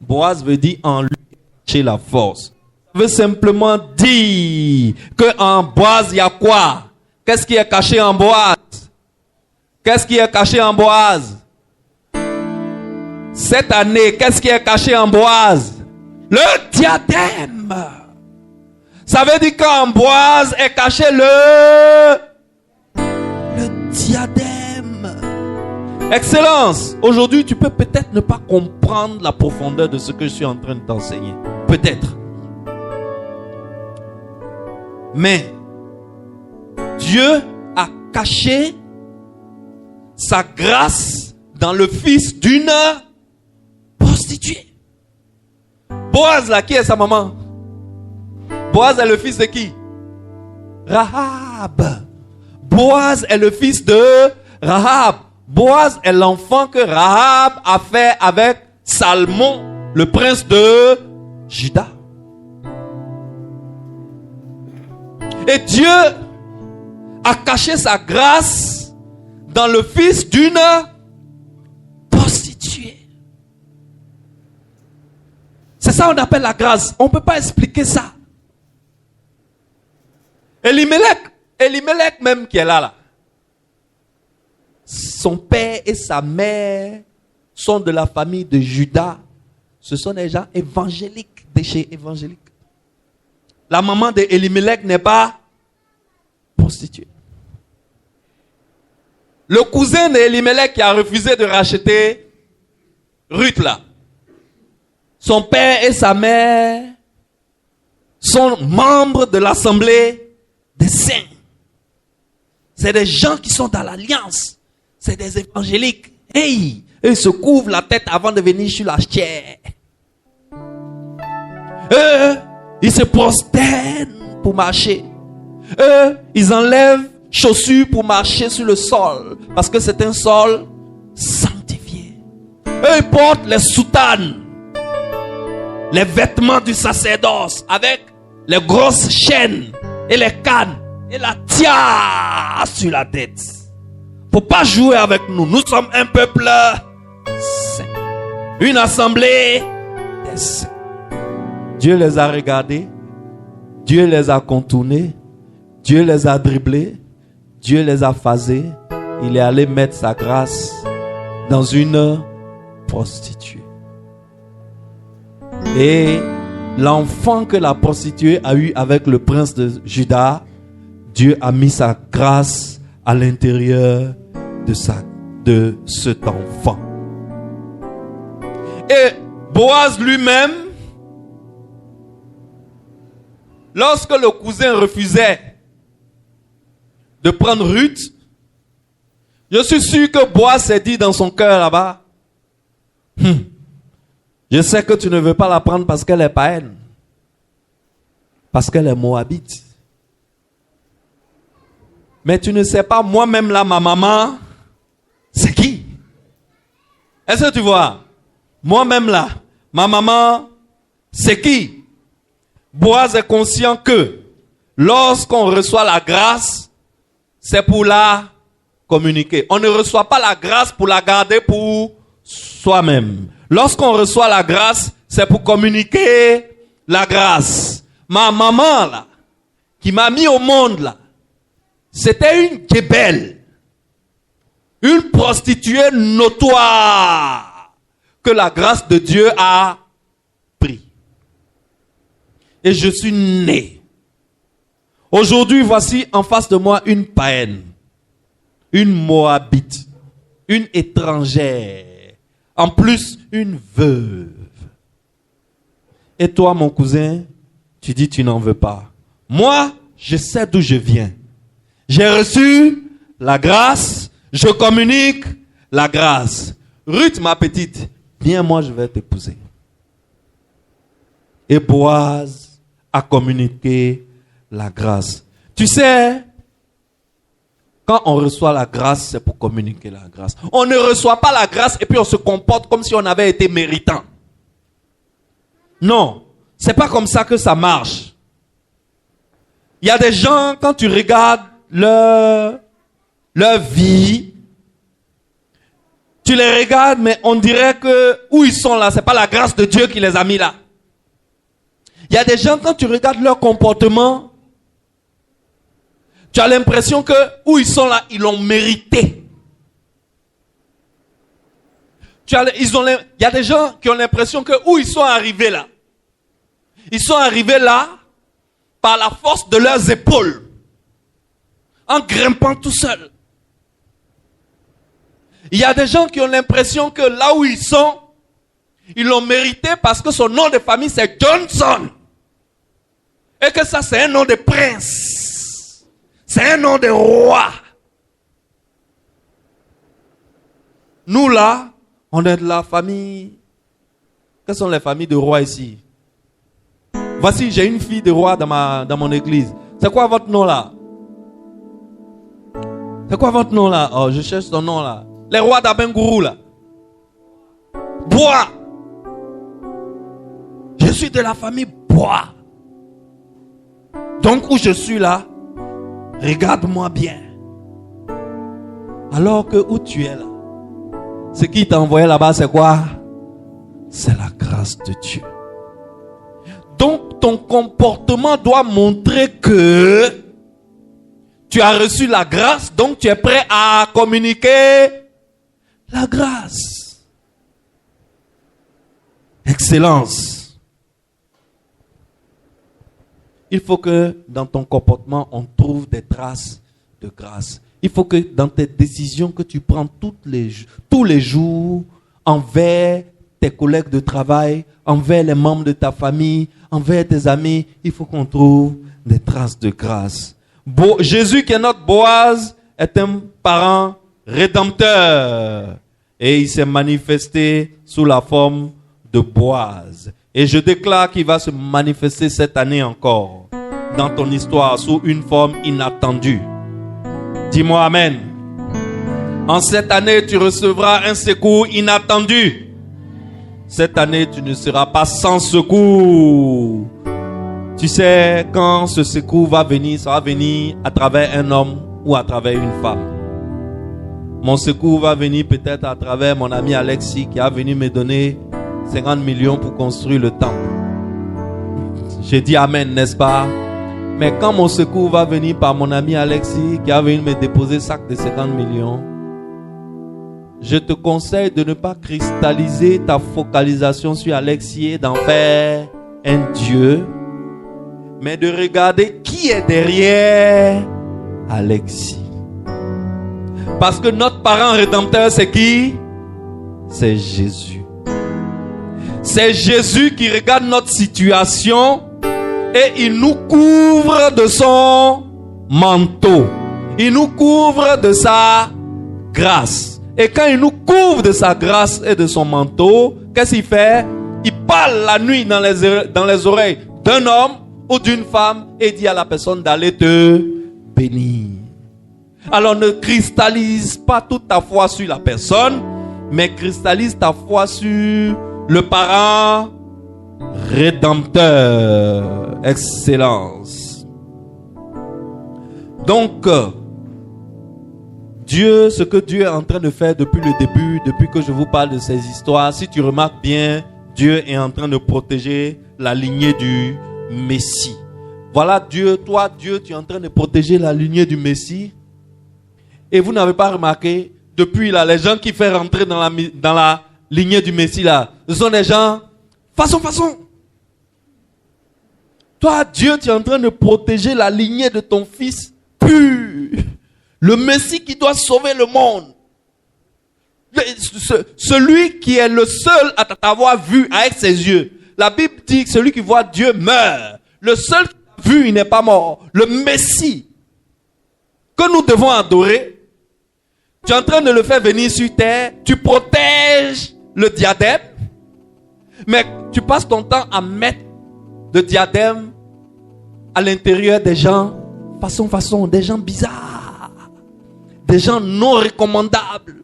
Boaz veut dire en lui est cachée la force. Ça veut simplement dire qu'en Boaz, il y a quoi? Qu'est-ce qui est caché en Boaz? Qu'est-ce qui est caché en Boaz? Cette année, qu'est-ce qui est caché en Boaz? Le diadème. Ça veut dire qu'en Boaz est caché le diadème. Excellence. Aujourd'hui, tu peux peut-être ne pas comprendre la profondeur de ce que je suis en train de t'enseigner. Peut-être. Mais Dieu a caché sa grâce dans le fils d'une prostituée. Boaz là, qui est sa maman? Boaz est le fils de qui? Rahab. Boaz est le fils de Rahab. Boaz est l'enfant que Rahab a fait avec Salmon, le prince de Juda. Et Dieu a caché sa grâce dans le fils d'une prostituée. C'est ça qu'on appelle la grâce. On ne peut pas expliquer ça. Elimelech même qui est là. Son père et sa mère sont de la famille de Juda. Ce sont des gens évangéliques, des chez évangéliques. La maman de Elimelech n'est pas prostituée. Le cousin d'Elimelech qui a refusé de racheter Ruth là. Son père et sa mère sont membres de l'assemblée des saints. C'est des gens qui sont dans l'alliance. C'est des évangéliques. Hey, ils se couvrent la tête avant de venir sur la chair. Ils se prosternent pour marcher. Ils enlèvent chaussures pour marcher sur le sol. Parce que c'est un sol sanctifié. Ils portent les soutanes. Les vêtements du sacerdoce. Avec les grosses chaînes. Et les cannes. Et la tiare sur la tête. Faut pas jouer avec nous. Nous sommes un peuple saint. Une assemblée des saints. Dieu les a regardés. Dieu les a contournés. Dieu les a dribblés. Dieu les a phasés. Il est allé mettre sa grâce dans une prostituée. Et l'enfant que la prostituée a eu avec le prince de Juda, Dieu a mis sa grâce à l'intérieur de cet enfant. Et Boaz lui-même, lorsque le cousin refusait de prendre Ruth, je suis sûr que Boaz s'est dit dans son cœur là-bas, je sais que tu ne veux pas la prendre parce qu'elle est païenne, parce qu'elle est moabite. Mais tu ne sais pas, moi-même là, ma maman, c'est qui? Est-ce que tu vois? Moi-même là, ma maman, c'est qui? Boaz est conscient que lorsqu'on reçoit la grâce, c'est pour la communiquer. On ne reçoit pas la grâce pour la garder pour soi-même. Lorsqu'on reçoit la grâce, c'est pour communiquer la grâce. Ma maman là, qui m'a mis au monde là, c'était une Jébel, une prostituée notoire que la grâce de Dieu a pris. Et je suis né. Aujourd'hui, voici en face de moi une païenne, une moabite, une étrangère, en plus une veuve. Et toi, mon cousin, tu dis tu n'en veux pas. Moi, je sais d'où je viens. J'ai reçu la grâce, je communique la grâce. Ruth, ma petite, viens, moi je vais t'épouser. Et Boaz a communiqué la grâce. Tu sais, Quand on reçoit la grâce, c'est pour communiquer la grâce. On ne reçoit pas la grâce et puis on se comporte comme si on avait été méritant. Non, c'est pas comme ça que ça marche. Il y a des gens, quand tu regardes leur vie, tu les regardes, mais on dirait que où ils sont là, c'est pas la grâce de Dieu qui les a mis là. Il y a des gens, quand tu regardes leur comportement, tu as l'impression que où ils sont là, ils l'ont mérité. Il y a des gens qui ont l'impression que où ils sont arrivés là, ils sont arrivés là par la force de leurs épaules, en grimpant tout seuls. Il y a des gens qui ont l'impression que là où ils sont, ils l'ont mérité parce que son nom de famille c'est Johnson. Et que ça c'est un nom de prince. C'est un nom de roi. Nous là, on est de la famille. Quelles sont les familles de rois ici? Voici, j'ai une fille de roi dans mon église. C'est quoi votre nom là? C'est quoi votre nom là? Oh, je cherche son nom là. Les rois d'Abengourou là. Bois. Je suis de la famille Bois. Donc où je suis là, regarde-moi bien. Alors que où tu es là, ce qui t'a envoyé là-bas, c'est quoi? C'est la grâce de Dieu. Donc ton comportement doit montrer que tu as reçu la grâce, donc tu es prêt à communiquer la grâce. Excellence. Il faut que dans ton comportement, on trouve des traces de grâce. Il faut que dans tes décisions que tu prends tous les jours, envers tes collègues de travail, envers les membres de ta famille, envers tes amis, il faut qu'on trouve des traces de grâce. Jésus qui est notre Boaz est un parent rédempteur. Et il s'est manifesté sous la forme de Boaz. Et je déclare qu'il va se manifester cette année encore dans ton histoire sous une forme inattendue. Dis-moi Amen. En cette année, tu recevras un secours inattendu. Cette année, tu ne seras pas sans secours. Tu sais, quand ce secours va venir, ça va venir à travers un homme ou à travers une femme. Mon secours va venir peut-être à travers mon ami Alexis qui a venu me donner 50 millions pour construire le temple. J'ai dit Amen, n'est-ce pas? Mais quand mon secours va venir par mon ami Alexis qui a venu me déposer sac de 50 millions, je te conseille de ne pas cristalliser ta focalisation sur Alexis et d'en faire un Dieu, mais de regarder qui est derrière Alexis. Parce que notre parent rédempteur, c'est qui? C'est Jésus. C'est Jésus qui regarde notre situation et il nous couvre de son manteau. Il nous couvre de sa grâce. Et quand il nous couvre de sa grâce et de son manteau, qu'est-ce qu'il fait? Il parle la nuit dans les oreilles d'un homme ou d'une femme et dit à la personne d'aller te bénir. Alors ne cristallise pas toute ta foi sur la personne, mais cristallise ta foi sur le parent rédempteur. Excellence. Donc, Dieu, ce que Dieu est en train de faire depuis le début, depuis que je vous parle de ces histoires, si tu remarques bien, Dieu est en train de protéger la lignée du Messie. Voilà Dieu, toi Dieu, tu es en train de protéger la lignée du Messie. Et vous n'avez pas remarqué, depuis là, les gens qui font rentrer dans la lignée du Messie là, ce sont des gens façon. Toi Dieu, tu es en train de protéger la lignée de ton fils pur. Le Messie qui doit sauver le monde. Celui qui est le seul à t'avoir vu avec ses yeux. La Bible dit que celui qui voit Dieu meurt. Le seul qui t'a vu, il n'est pas mort. Le Messie que nous devons adorer. Tu es en train de le faire venir sur terre. Tu protèges le diadème. Mais tu passes ton temps à mettre le diadème à l'intérieur des gens. Façon, des gens bizarres. des gens non recommandables,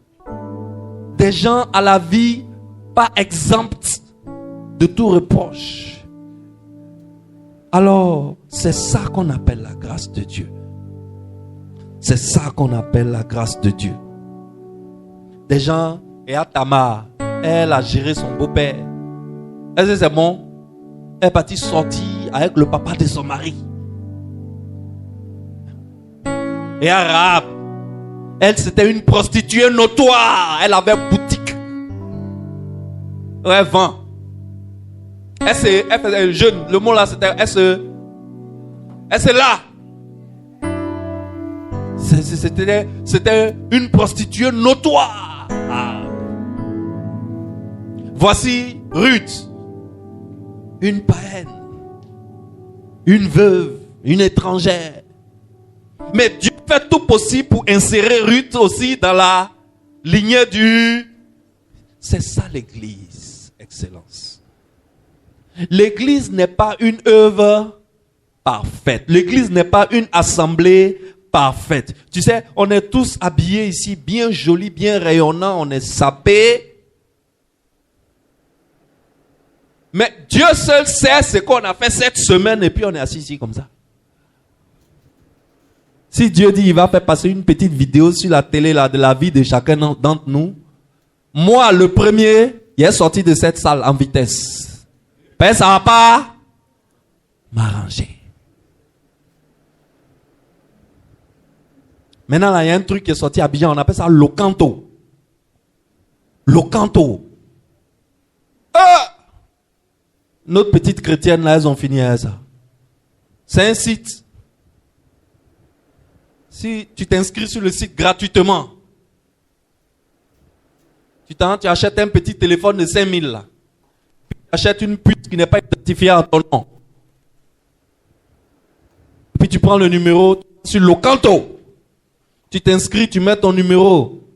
des gens à la vie pas exempts de tout reproche. Alors, c'est ça qu'on appelle la grâce de Dieu. C'est ça qu'on appelle la grâce de Dieu. Des gens, et à Tamar, elle a géré son beau-père. Elle dit c'est bon. Elle est partie sortir avec le papa de son mari. Et à Rahab, elle c'était une prostituée notoire. Elle avait boutique. Elle vend. Elle faisait jeune. Le mot là c'était elle se là. C'était une prostituée notoire. Ah. Voici Ruth, une païenne, une veuve, une étrangère. Mais Dieu fait tout possible pour insérer Ruth aussi dans la lignée du... C'est ça l'église, excellence. L'église n'est pas une œuvre parfaite. L'église n'est pas une assemblée parfaite. Tu sais, on est tous habillés ici, bien jolis, bien rayonnants, on est sapés. Mais Dieu seul sait ce qu'on a fait cette semaine et puis on est assis ici comme ça. Si Dieu dit il va faire passer une petite vidéo sur la télé là, de la vie de chacun d'entre nous, moi le premier, il est sorti de cette salle en vitesse. Ben ça va pas m'arranger. Maintenant là, il y a un truc qui est sorti à Abidjan, on appelle ça Locanto. Locanto. Notre petite chrétienne là, elles ont fini avec ça. C'est un site. Si tu t'inscris sur le site gratuitement, tu achètes un petit téléphone de 5000 là. Tu achètes une puce qui n'est pas identifiée à ton nom. Puis tu prends le numéro sur Locanto. Tu t'inscris, tu mets ton numéro.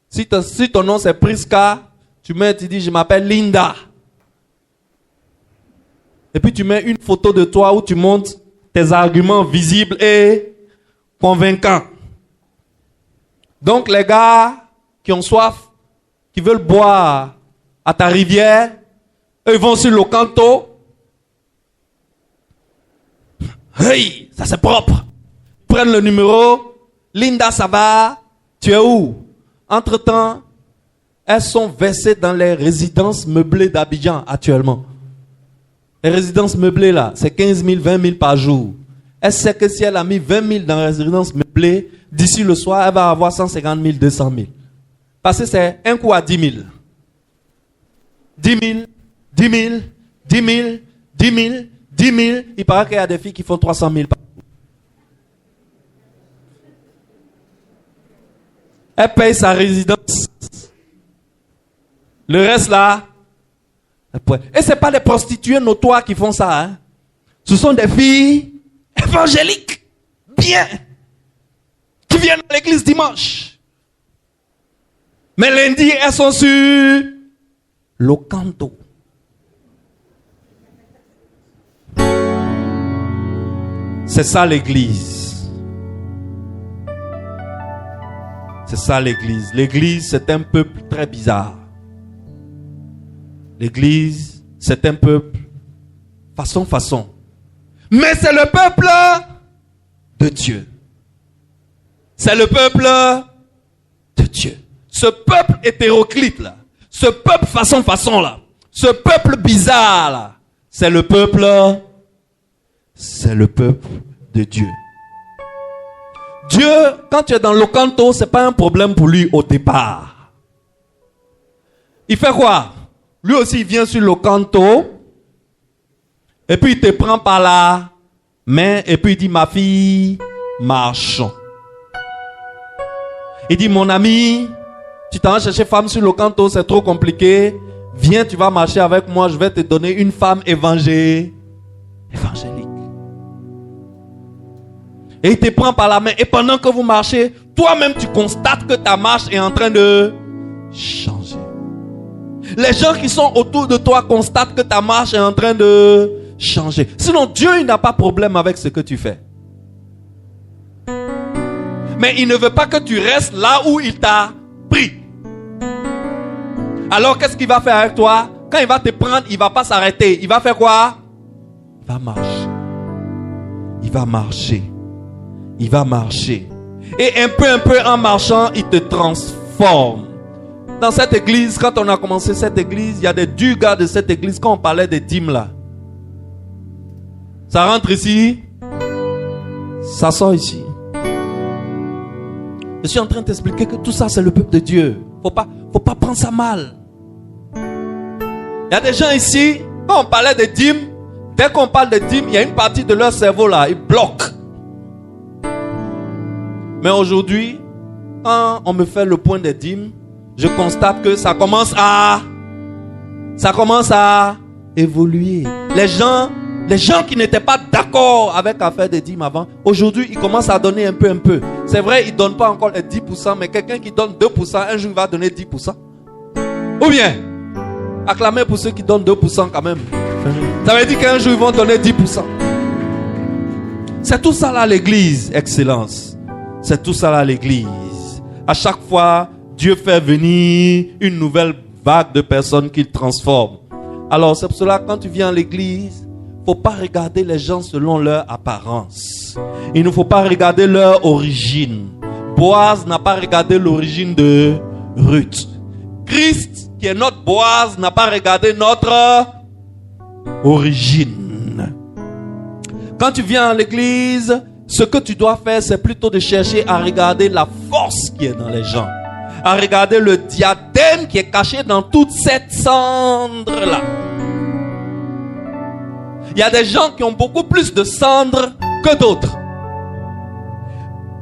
Si ton nom c'est Priska, tu dis je m'appelle Linda. Et puis tu mets une photo de toi où tu montres tes arguments visibles et convaincants. Donc les gars qui ont soif, qui veulent boire à ta rivière, eux ils vont sur Locanto. Hey, ça c'est propre. Ils prennent le numéro. Linda, ça va? Tu es où? Entre-temps, elles sont versées dans les résidences meublées d'Abidjan actuellement. Les résidences meublées là, c'est 15 000, 20 000 par jour. Elle sait que si elle a mis 20 000 dans les résidences meublées, d'ici le soir, elle va avoir 150 000, 200 000. Parce que c'est un coup à 10 000. 10 000, 10 000, 10 000, 10 000, 10 000. Il paraît qu'il y a des filles qui font 300 000 par jour. Elle paye sa résidence. Le reste là, et ce n'est pas les prostituées notoires qui font ça. Hein. Ce sont des filles évangéliques, bien, qui viennent à l'église dimanche. Mais lundi, elles sont sur Locanto. C'est ça l'église. C'est ça l'église. L'église, c'est un peuple très bizarre. L'église, c'est un peuple façon. Mais c'est le peuple de Dieu. C'est le peuple de Dieu. Ce peuple hétéroclite là, ce peuple façon là, ce peuple bizarre là, c'est le peuple de Dieu. Dieu, quand tu es dans Locanto, c'est pas un problème pour lui au départ. Il fait quoi? Lui aussi, il vient sur Locanto. Et puis, il te prend par la main. Et puis, il dit, ma fille, marchons. Il dit, mon ami, tu t'en vas chercher femme sur Locanto, c'est trop compliqué. Viens, tu vas marcher avec moi. Je vais te donner une femme évangélique. Et il te prend par la main. Et pendant que vous marchez, toi-même, tu constates que ta marche est en train de changer. Les gens qui sont autour de toi constatent que ta marche est en train de changer. Sinon, Dieu il n'a pas de problème avec ce que tu fais. Mais il ne veut pas que tu restes là où il t'a pris. Alors qu'est-ce qu'il va faire avec toi? Quand il va te prendre, il ne va pas s'arrêter. Il va faire quoi? Il va marcher. Il va marcher. Il va marcher. Et un peu en marchant, il te transforme. Dans cette église, quand on a commencé cette église, il y a des 10 gars de cette église, quand on parlait des dîmes là. Ça rentre ici. Ça sort ici. Je suis en train de t'expliquer que tout ça c'est le peuple de Dieu. Faut pas prendre ça mal. Il y a des gens ici, quand on parlait des dîmes, dès qu'on parle des dîmes, il y a une partie de leur cerveau là, ils bloquent. Mais aujourd'hui, quand on me fait le point des dîmes, je constate que ça commence à évoluer. Les gens qui n'étaient pas d'accord avec l'affaire des dîmes avant, aujourd'hui, ils commencent à donner un peu. C'est vrai, ils ne donnent pas encore les 10%, mais quelqu'un qui donne 2%, un jour, il va donner 10%. Ou bien, acclamez pour ceux qui donnent 2% quand même. Ça veut dire qu'un jour, ils vont donner 10%. C'est tout ça là, l'église, excellence. C'est tout ça là, l'église. À chaque fois, Dieu fait venir une nouvelle vague de personnes qu'il transforme. Alors, c'est pour cela, quand tu viens à l'église, il ne faut pas regarder les gens selon leur apparence. Il ne faut pas regarder leur origine. Boaz n'a pas regardé l'origine de Ruth. Christ, qui est notre Boaz, n'a pas regardé notre origine. Quand tu viens à l'église, ce que tu dois faire, c'est plutôt de chercher à regarder la force qui est dans les gens. À regarder le diadème qui est caché dans toute cette cendre-là. Il y a des gens qui ont beaucoup plus de cendres que d'autres.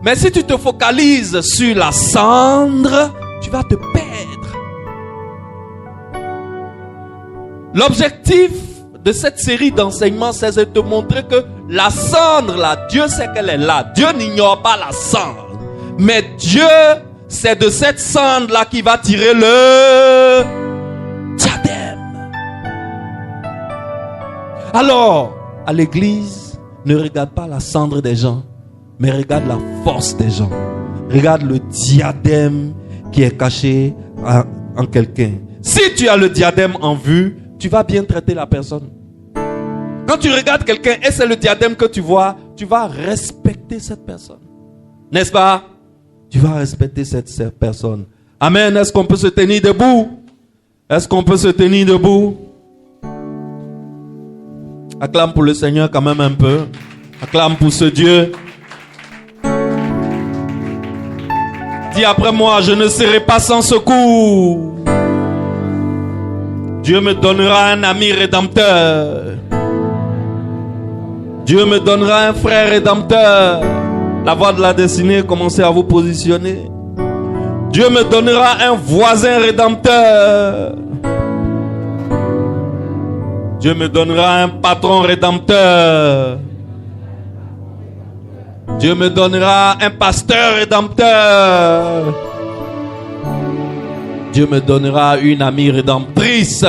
Mais si tu te focalises sur la cendre, tu vas te perdre. L'objectif de cette série d'enseignements, c'est de te montrer que la cendre là, Dieu sait qu'elle est là. Dieu n'ignore pas la cendre. Mais Dieu, c'est de cette cendre là qui va tirer le diadème. Alors, à l'église, ne regarde pas la cendre des gens, mais regarde la force des gens. Regarde le diadème qui est caché en quelqu'un. Si tu as le diadème en vue, tu vas bien traiter la personne. Quand tu regardes quelqu'un et c'est le diadème que tu vois, tu vas respecter cette personne. N'est-ce pas? Tu vas respecter cette personne. Amen. Est-ce qu'on peut se tenir debout? Est-ce qu'on peut se tenir debout? Acclame pour le Seigneur quand même un peu. Acclame pour ce Dieu. Dis après moi, je ne serai pas sans secours. Dieu me donnera un ami rédempteur. Dieu me donnera un frère rédempteur. La voix de la destinée, commencez à vous positionner. Dieu me donnera un voisin rédempteur. Dieu me donnera un patron rédempteur. Dieu me donnera un pasteur rédempteur. Dieu me donnera une amie rédemptrice.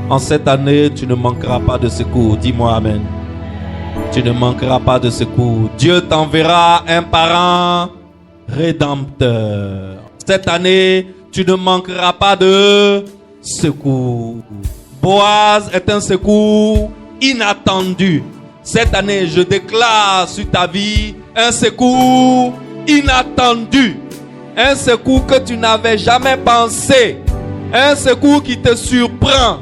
En cette année, tu ne manqueras pas de secours. Dis-moi amen. Tu ne manqueras pas de secours. Dieu t'enverra un parent rédempteur. Cette année, tu ne manqueras pas de secours. Boaz est un secours inattendu. Cette année, je déclare sur ta vie un secours inattendu. Un secours que tu n'avais jamais pensé. Un secours qui te surprend.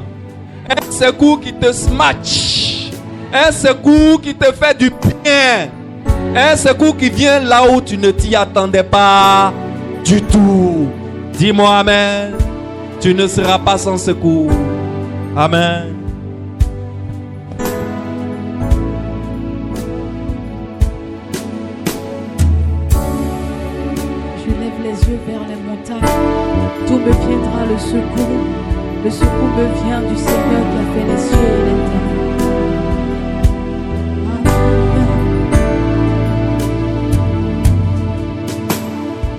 Un secours qui te smatch. Un secours qui te fait du bien. Un secours qui vient là où tu ne t'y attendais pas du tout. Dis-moi amen. Tu ne seras pas sans secours. Amen. Je lève les yeux vers les montagnes. D'où me viendra le secours? Le secours me vient du Seigneur qui a fait les cieux et les terres.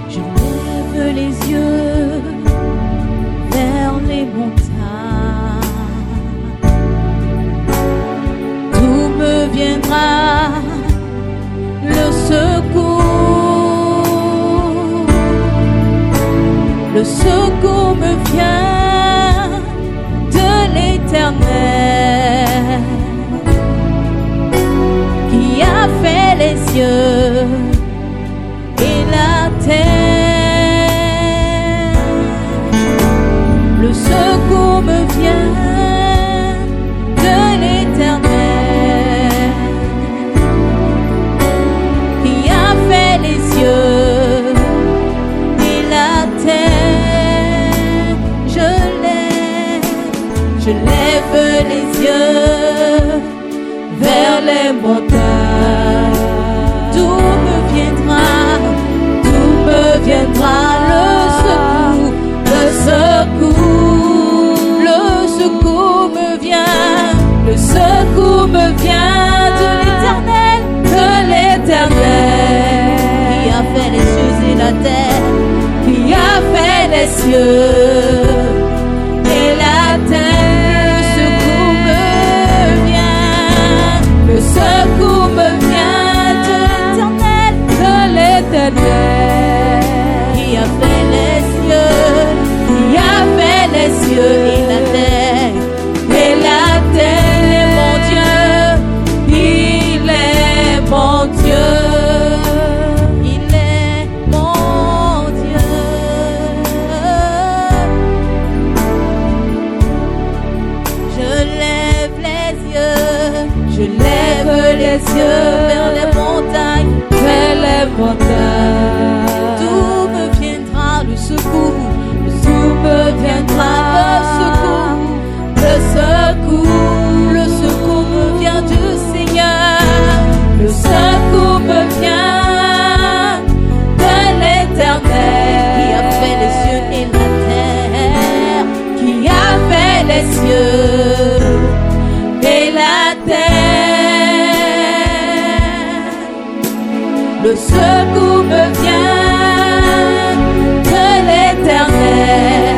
Je lève les yeux vers les montagnes. D'où me viendra le secours? Le secours me vient de l'Éternel qui a fait les cieux et la terre. Le secours me vient de l'Éternel qui a fait les cieux et la terre. Je lève les yeux vers les montagnes. D'où me viendra le secours, le secours me vient, le secours me vient de l'Éternel, qui a fait les cieux et la terre, qui a fait les cieux et la terre. Le secours me vient de l'Éternel, qui a fait les cieux, et la terre, il est mon Dieu, il est mon Dieu, il est mon Dieu. Je lève les yeux vers les montagnes, D'où me viendra le secours, d'où me viendra le secours me vient du Seigneur, le secours me vient de l'Éternel, qui a fait les cieux et la terre, qui a fait les cieux et la terre. Le secours me vient de l'Éternel,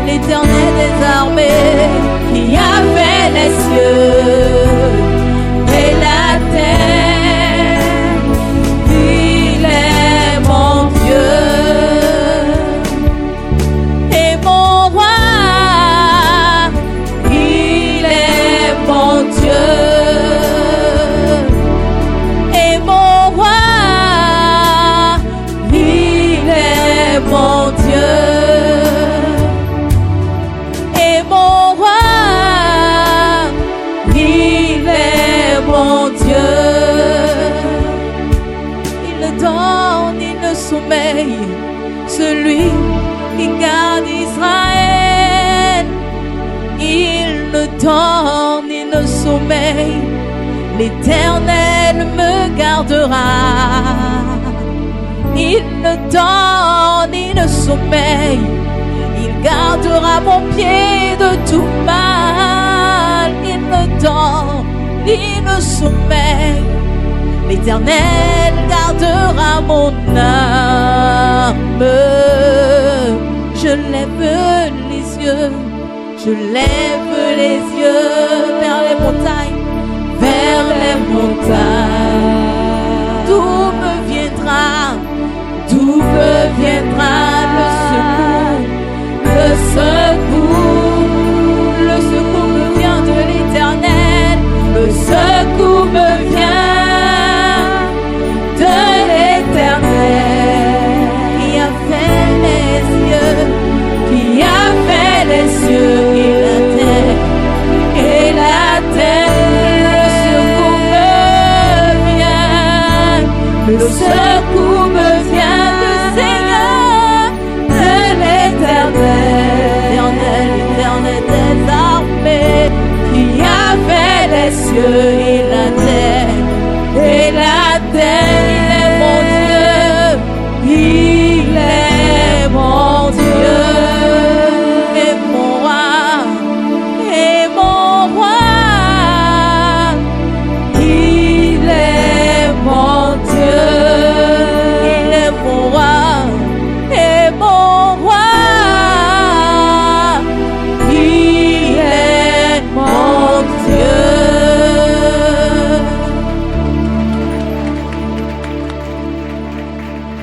l'Éternel des armées, qui a fait les cieux et la terre. Il est mon Dieu et mon roi, il est mon Dieu et mon roi, il est mon Dieu. Et mon roi, il est mon Dieu. Il ne dort ni ne sommeille, celui qui garde Israël. Il ne dort ni ne sommeille, l'Éternel me gardera. Il ne dort ni ne sommeille, il gardera mon pied de tout mal. Il ne dort ni ne sommeille, l'Éternel gardera mon âme. Je lève les yeux, je lève les yeux vers les montagnes, D'où me viendra le secours, le secours me vient de l'Éternel, le secours me vient de l'Éternel, qui a fait les cieux, et la terre, le secours me vient du Seigneur, de l'Éternel, l'Éternel des armées, qui a fait les cieux et la terre, il est mon Dieu, il est mon Dieu, et mon roi, il est mon Dieu.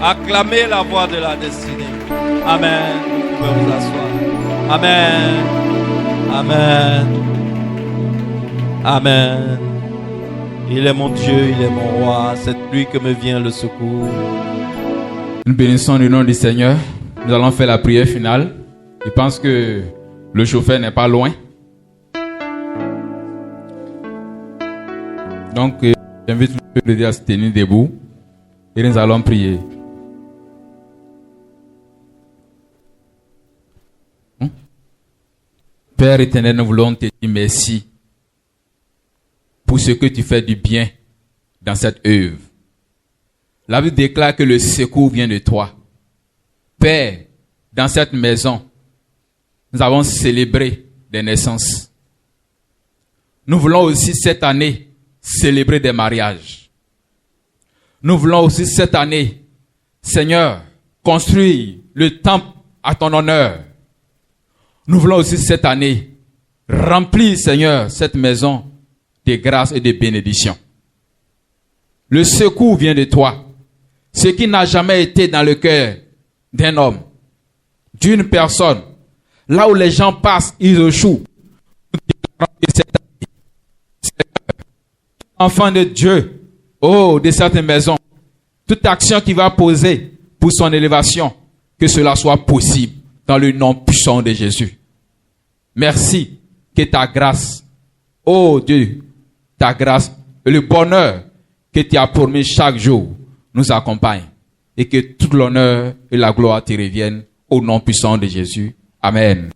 Acclamez la voix de la destinée. Amen. Vous pouvez vous asseoir. Amen. Amen. Amen. Il est mon Dieu, il est mon roi. C'est de lui que me vient le secours. Nous bénissons le nom du Seigneur. Nous allons faire la prière finale. Je pense que le chauffeur n'est pas loin. Donc, j'invite le peuple à se tenir debout et nous allons prier. Père éternel, nous voulons te dire merci pour ce que tu fais du bien dans cette œuvre. La Bible déclare que le secours vient de toi. Père, dans cette maison, nous avons célébré des naissances. Nous voulons aussi cette année célébrer des mariages. Nous voulons aussi cette année, Seigneur, construire le temple à ton honneur. Nous voulons aussi cette année remplir, Seigneur, cette maison de grâce et de bénédiction. Le secours vient de toi. Ce qui n'a jamais été dans le cœur d'un homme, d'une personne, là où les gens passent, ils échouent. Enfant de Dieu, oh, de cette maison, toute action qui va poser pour son élévation, que cela soit possible dans le nom puissant de Jésus. Merci que ta grâce, oh Dieu, ta grâce et le bonheur que tu as promis chaque jour nous accompagne et que tout l'honneur et la gloire te reviennent au nom puissant de Jésus. Amen.